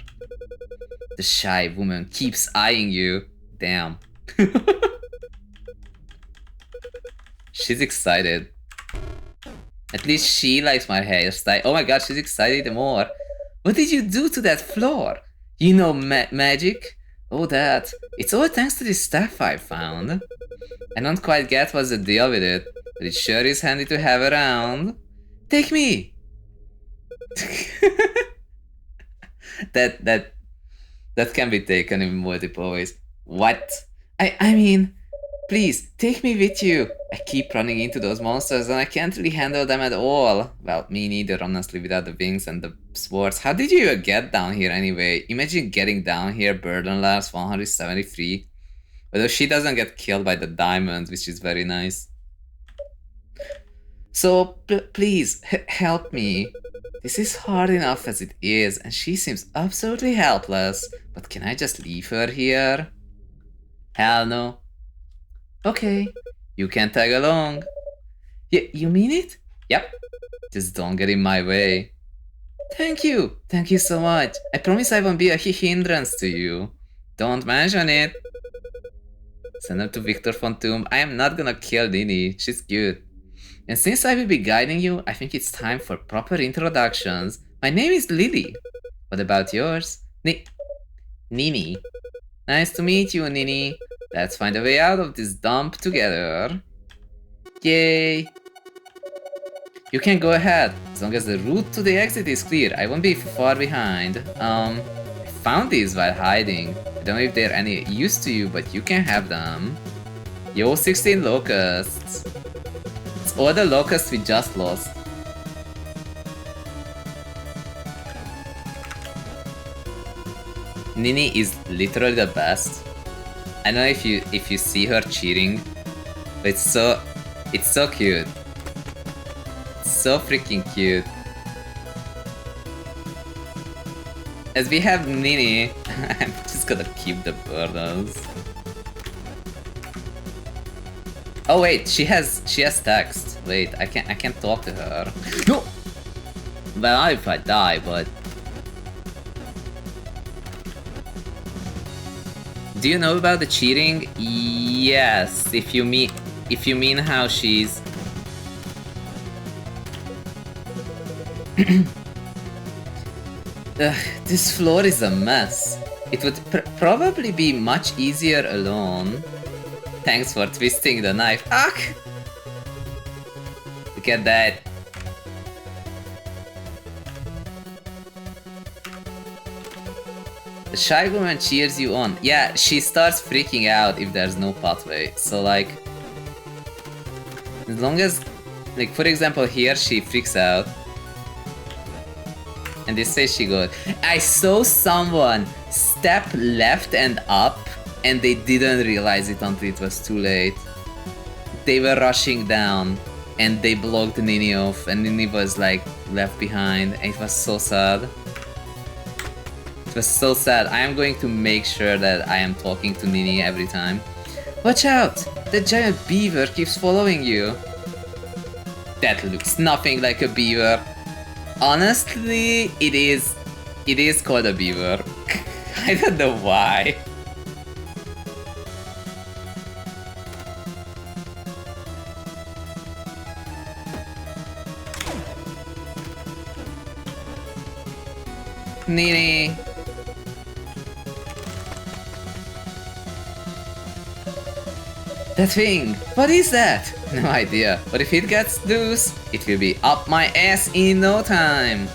Speaker 1: The shy woman keeps eyeing you. Damn. She's excited. At least she likes my hairstyle. Oh my god, she's excited more. What did you do to that floor? You know magic? Oh, that. It's all thanks to this staff I found. I don't quite get what's the deal with it, but it sure is handy to have around. Take me! that can be taken in multiple ways. What? I mean, please, take me with you. I keep running into those monsters and I can't really handle them at all. Well, me neither, honestly, without the wings and the swords. How did you even get down here anyway? Imagine getting down here, burdenless, 173. Although she doesn't get killed by the diamonds, which is very nice. So, please, help me. This is hard enough as it is, and she seems absolutely helpless. But can I just leave her here? Hell no. Okay, you can tag along. You mean it? Yep. Just don't get in my way. Thank you so much. I promise I won't be a hindrance to you. Don't mention it. Send her to Victor von Tomb. I am not gonna kill Nini, she's cute. And since I will be guiding you, I think it's time for proper introductions. My name is Lily. What about yours? Nini. Nice to meet you, Nini. Let's find a way out of this dump together. Yay! You can go ahead, as long as the route to the exit is clear. I won't be far behind. I found these while hiding. I don't know if they're any use to you, but you can have them. Yo, 16 locusts. It's all the locusts we just lost. Nini is literally the best. I don't know if you see her cheating, but it's so cute. It's so freaking cute. As we have Nini, I'm just gonna keep the burdens. Oh wait, she has text. Wait, I can't talk to her. No. Well, not if I die, but. Do you know about the cheating? Yes, if you mean how she's. This floor is a mess. It would probably be much easier alone. Thanks for twisting the knife. Ugh! Look at that. The shy woman cheers you on. Yeah, she starts freaking out if there's no pathway. So like, as long as, like for example here she freaks out. And this way she goes, I saw someone step left and up and they didn't realize it until it was too late. They were rushing down and they blocked Nini off and Nini was like left behind and it was so sad. It was so sad. I am going to make sure that I am talking to Nini every time. Watch out! The giant beaver keeps following you. That looks nothing like a beaver. Honestly, it is called a beaver. I don't know why. Nini. That thing! What is that? No idea, but if it gets loose, it will be up my ass in no time.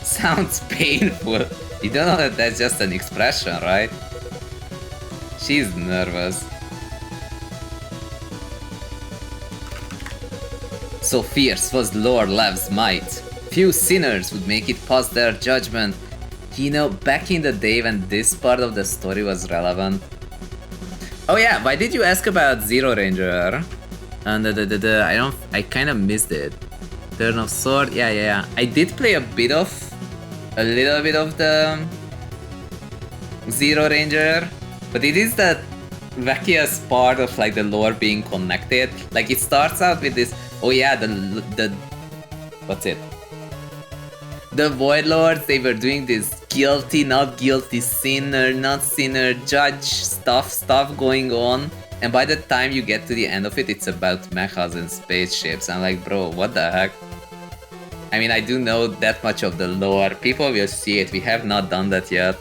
Speaker 1: Sounds painful. You don't know that that's just an expression, right? She's nervous. So fierce was Lord Lev's might. Few sinners would make it past their judgment. You know, back in the day when this part of the story was relevant. Oh yeah, why did you ask about Zero Ranger? And I kind of missed it. Turn of Sword, yeah. I did play a little bit of the Zero Ranger, but it is the wackiest part of like the lore being connected. Like it starts out with this, oh yeah, the what's it? The Void Lords, they were doing this guilty, not guilty, sinner, not sinner, judge stuff going on. And by the time you get to the end of it, it's about mechas and spaceships. I'm like, bro, what the heck? I mean, I do know that much of the lore. People will see it. We have not done that yet.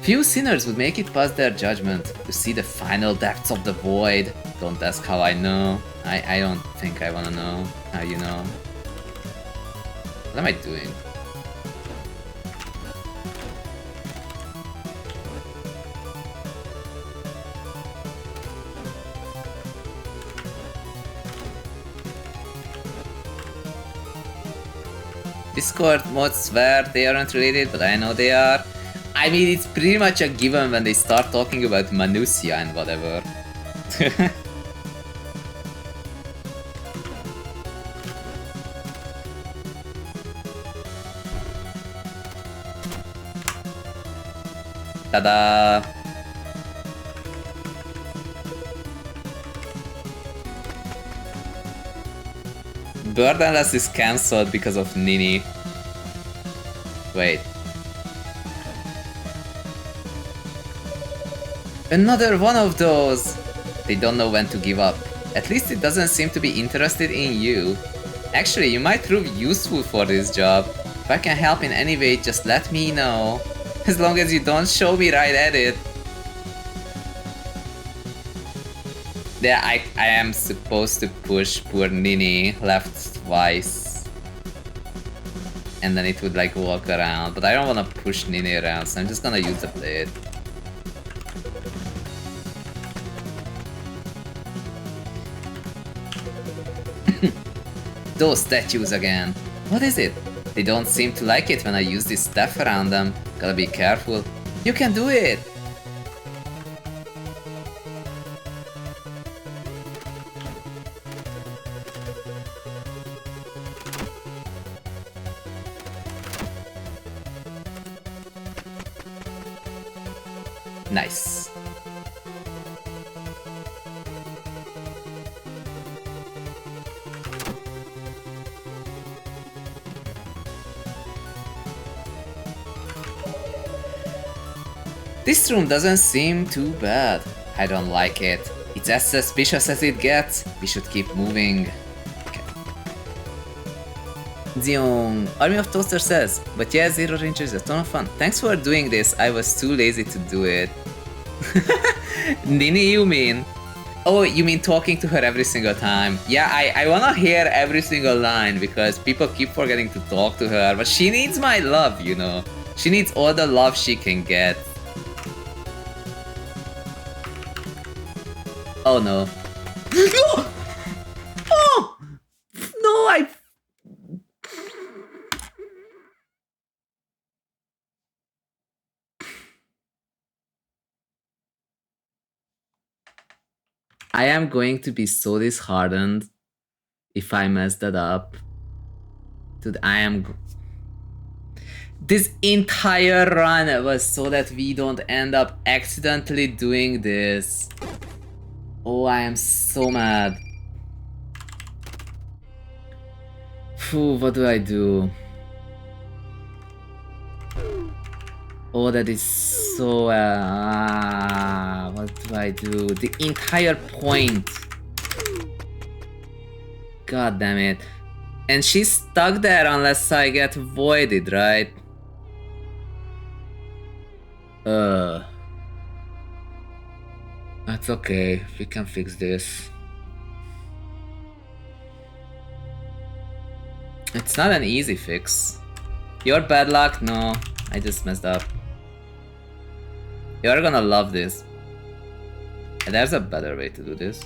Speaker 1: Few sinners would make it past their judgment to see the final depths of the void. Don't ask how I know. I don't think I wanna know how you know. What am I doing? Discord mods swear they aren't related, but I know they are. I mean, it's pretty much a given when they start talking about Manusia and whatever. Ta-da! Burdenless is cancelled because of Nini. Wait. Another one of those! They don't know when to give up. At least it doesn't seem to be interested in you. Actually, you might prove useful for this job. If I can help in any way, just let me know. As long as you don't show me right at it. Yeah, I am supposed to push poor Nini left twice. And then it would like walk around. But I don't want to push Nini around, so I'm just gonna use the blade. Those statues again. What is it? They don't seem to like it when I use this stuff around them. Gotta be careful. You can do it! Nice. This room doesn't seem too bad. I don't like it. It's as suspicious as it gets. We should keep moving. Okay. Zhung. Army of Toaster says, but yeah, Zero Ranger is a ton of fun. Thanks for doing this. I was too lazy to do it. Nini, you mean? Oh, you mean talking to her every single time? Yeah, I wanna hear every single line because people keep forgetting to talk to her, but she needs my love, you know. She needs all the love she can get. Oh no. No! Oh! No, I am going to be so disheartened if I mess that up. Dude, this entire run was so that we don't end up accidentally doing this. Oh, I am so mad. Phew, what do I do? Oh, that is so... what do I do? The entire point. God damn it. And she's stuck there unless I get voided, right? That's okay. We can fix this. It's not an easy fix. Your bad luck? No, I just messed up. You're gonna love this. And there's a better way to do this.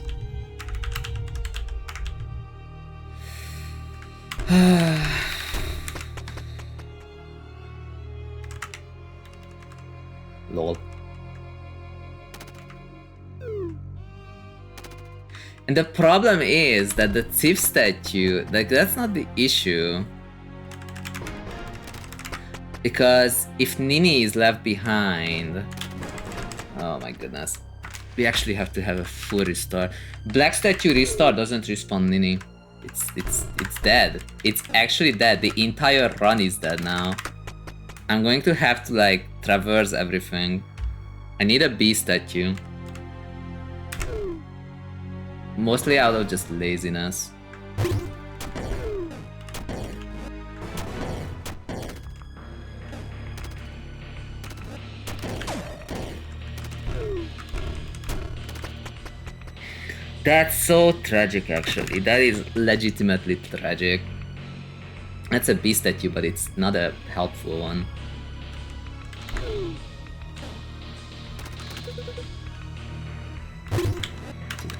Speaker 1: Lol. And the problem is that the thief statue, like, that's not the issue. Because if Nini is left behind... Oh my goodness. We actually have to have a full restart. Black statue restart doesn't respawn Nini. It's dead. It's actually dead. The entire run is dead now. I'm going to have to, like, traverse everything. I need a B statue. Mostly out of just laziness. That's so tragic, actually. That is legitimately tragic. That's a B statue, but it's not a helpful one.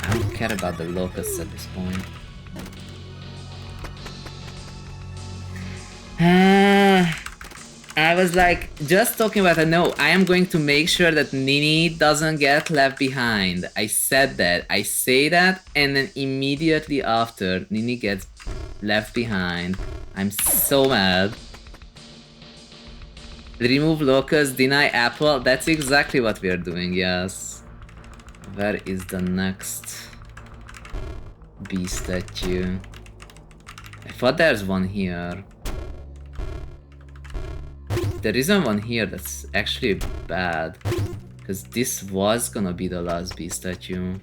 Speaker 1: I don't care about the locusts at this point. I was like, just talking about it. No, I am going to make sure that Nini doesn't get left behind. I said that. I say that, and then immediately after, Nini gets left behind. I'm so mad. Remove locust, deny apple. That's exactly what we are doing, yes. Where is the next bee statue? I thought there's one here. There isn't one here. That's actually bad. Because this was gonna be the last bee statue.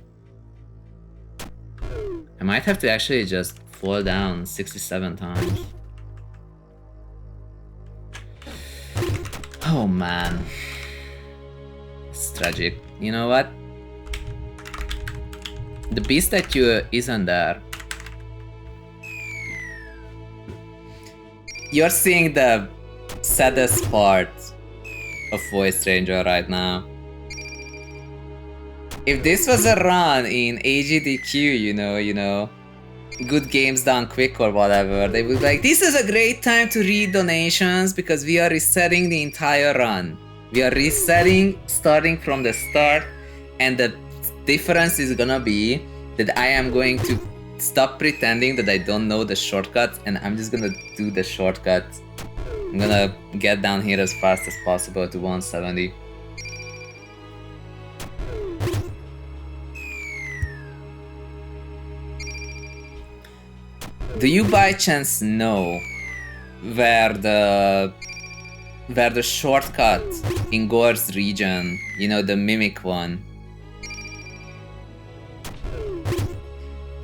Speaker 1: I might have to actually just fall down 67 times. Oh man. It's tragic. You know what? The bee statue isn't there. You're seeing the saddest part of Voice Ranger right now. If this was a run in AGDQ, you know, good games done quick or whatever, they would be like, this is a great time to read donations because we are resetting the entire run. We are resetting starting from the start, and the difference is gonna be that I am going to stop pretending that I don't know the shortcuts, and I'm just gonna do the shortcuts. I'm gonna get down here as fast as possible to 170. Do you by chance know where the shortcut in Gore's region, you know, the mimic one,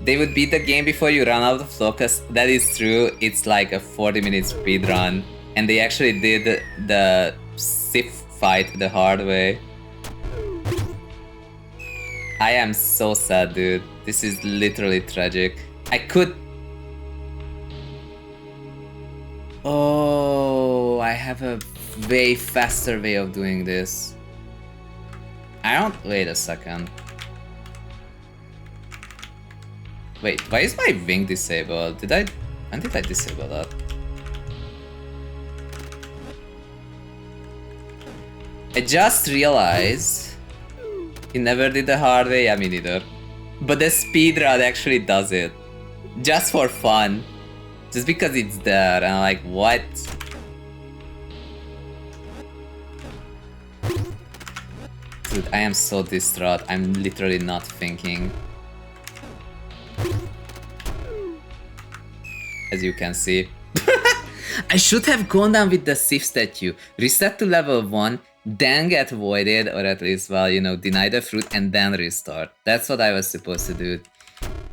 Speaker 1: they would beat the game before you run out of locust? That is true. It's like a 40-minute speed run, and they actually did the Sif fight the hard way. I am so sad, dude. This is literally tragic. I could... Oh, I have a way faster way of doing this. I don't... Wait a second. Wait, why is my wing disabled? When did I disable that? I just realized he never did the hard way. Yeah, me neither. But the speedrun actually does it. Just for fun. Just because it's there, and I'm like, what? Dude, I am so distraught. I'm literally not thinking. As you can see. I should have gone down with the Sif statue. Reset to level 1, then get voided, or at least, well, you know, deny the fruit, and then restart. That's what I was supposed to do.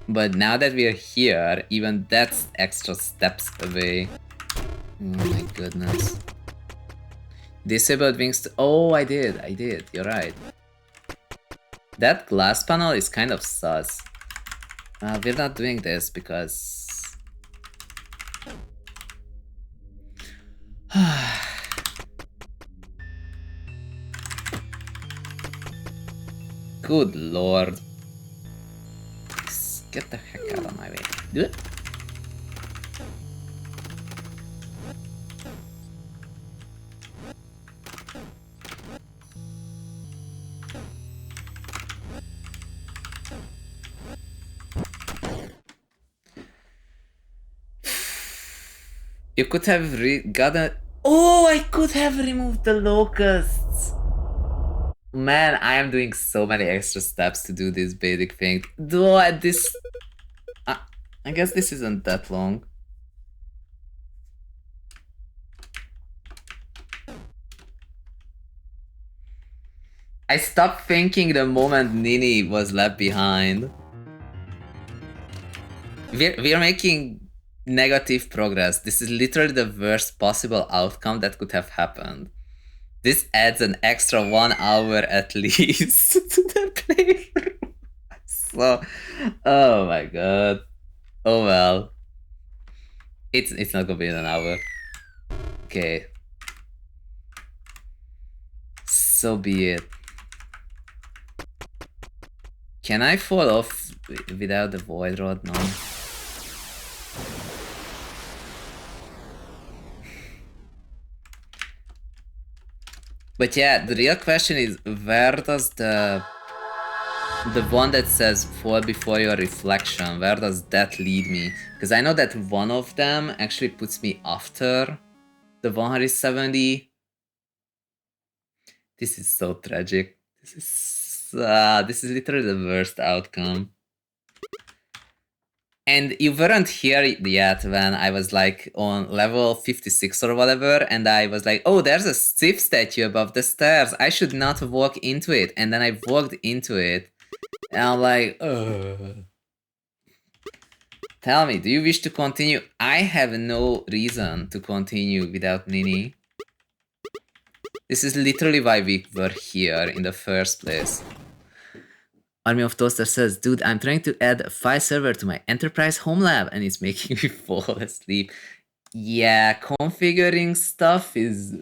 Speaker 1: But now that we're here, even that's extra steps away. Oh my goodness. Disabled wings. Oh, I did. You're right. That glass panel is kind of sus. We're not doing this because... Good lord. Get the heck out of my way. Good. You could have gotten... Oh, I could have removed the locusts! Man, I am doing so many extra steps to do this basic thing. Though at this... I guess this isn't that long. I stopped thinking the moment Nini was left behind. We're making negative progress. This is literally the worst possible outcome that could have happened. This adds an extra 1 hour at least to the playthrough. So, oh my god. Oh well. It's not gonna be in an hour. Okay. So be it. Can I fall off without the void rod? No. But yeah, the real question is, where does the one that says fall before your reflection, where does that lead me? Because I know that one of them actually puts me after the 170. This is so tragic. This is literally the worst outcome. And you weren't here yet when I was like on level 56 or whatever, and I was like, oh, there's a Sif statue above the stairs. I should not walk into it. And then I walked into it, and I'm like, ugh. Tell me, do you wish to continue? I have no reason to continue without Nini. This is literally why we were here in the first place. Army of Toaster says, dude, I'm trying to add a file server to my enterprise home lab and it's making me fall asleep. Yeah, configuring stuff is...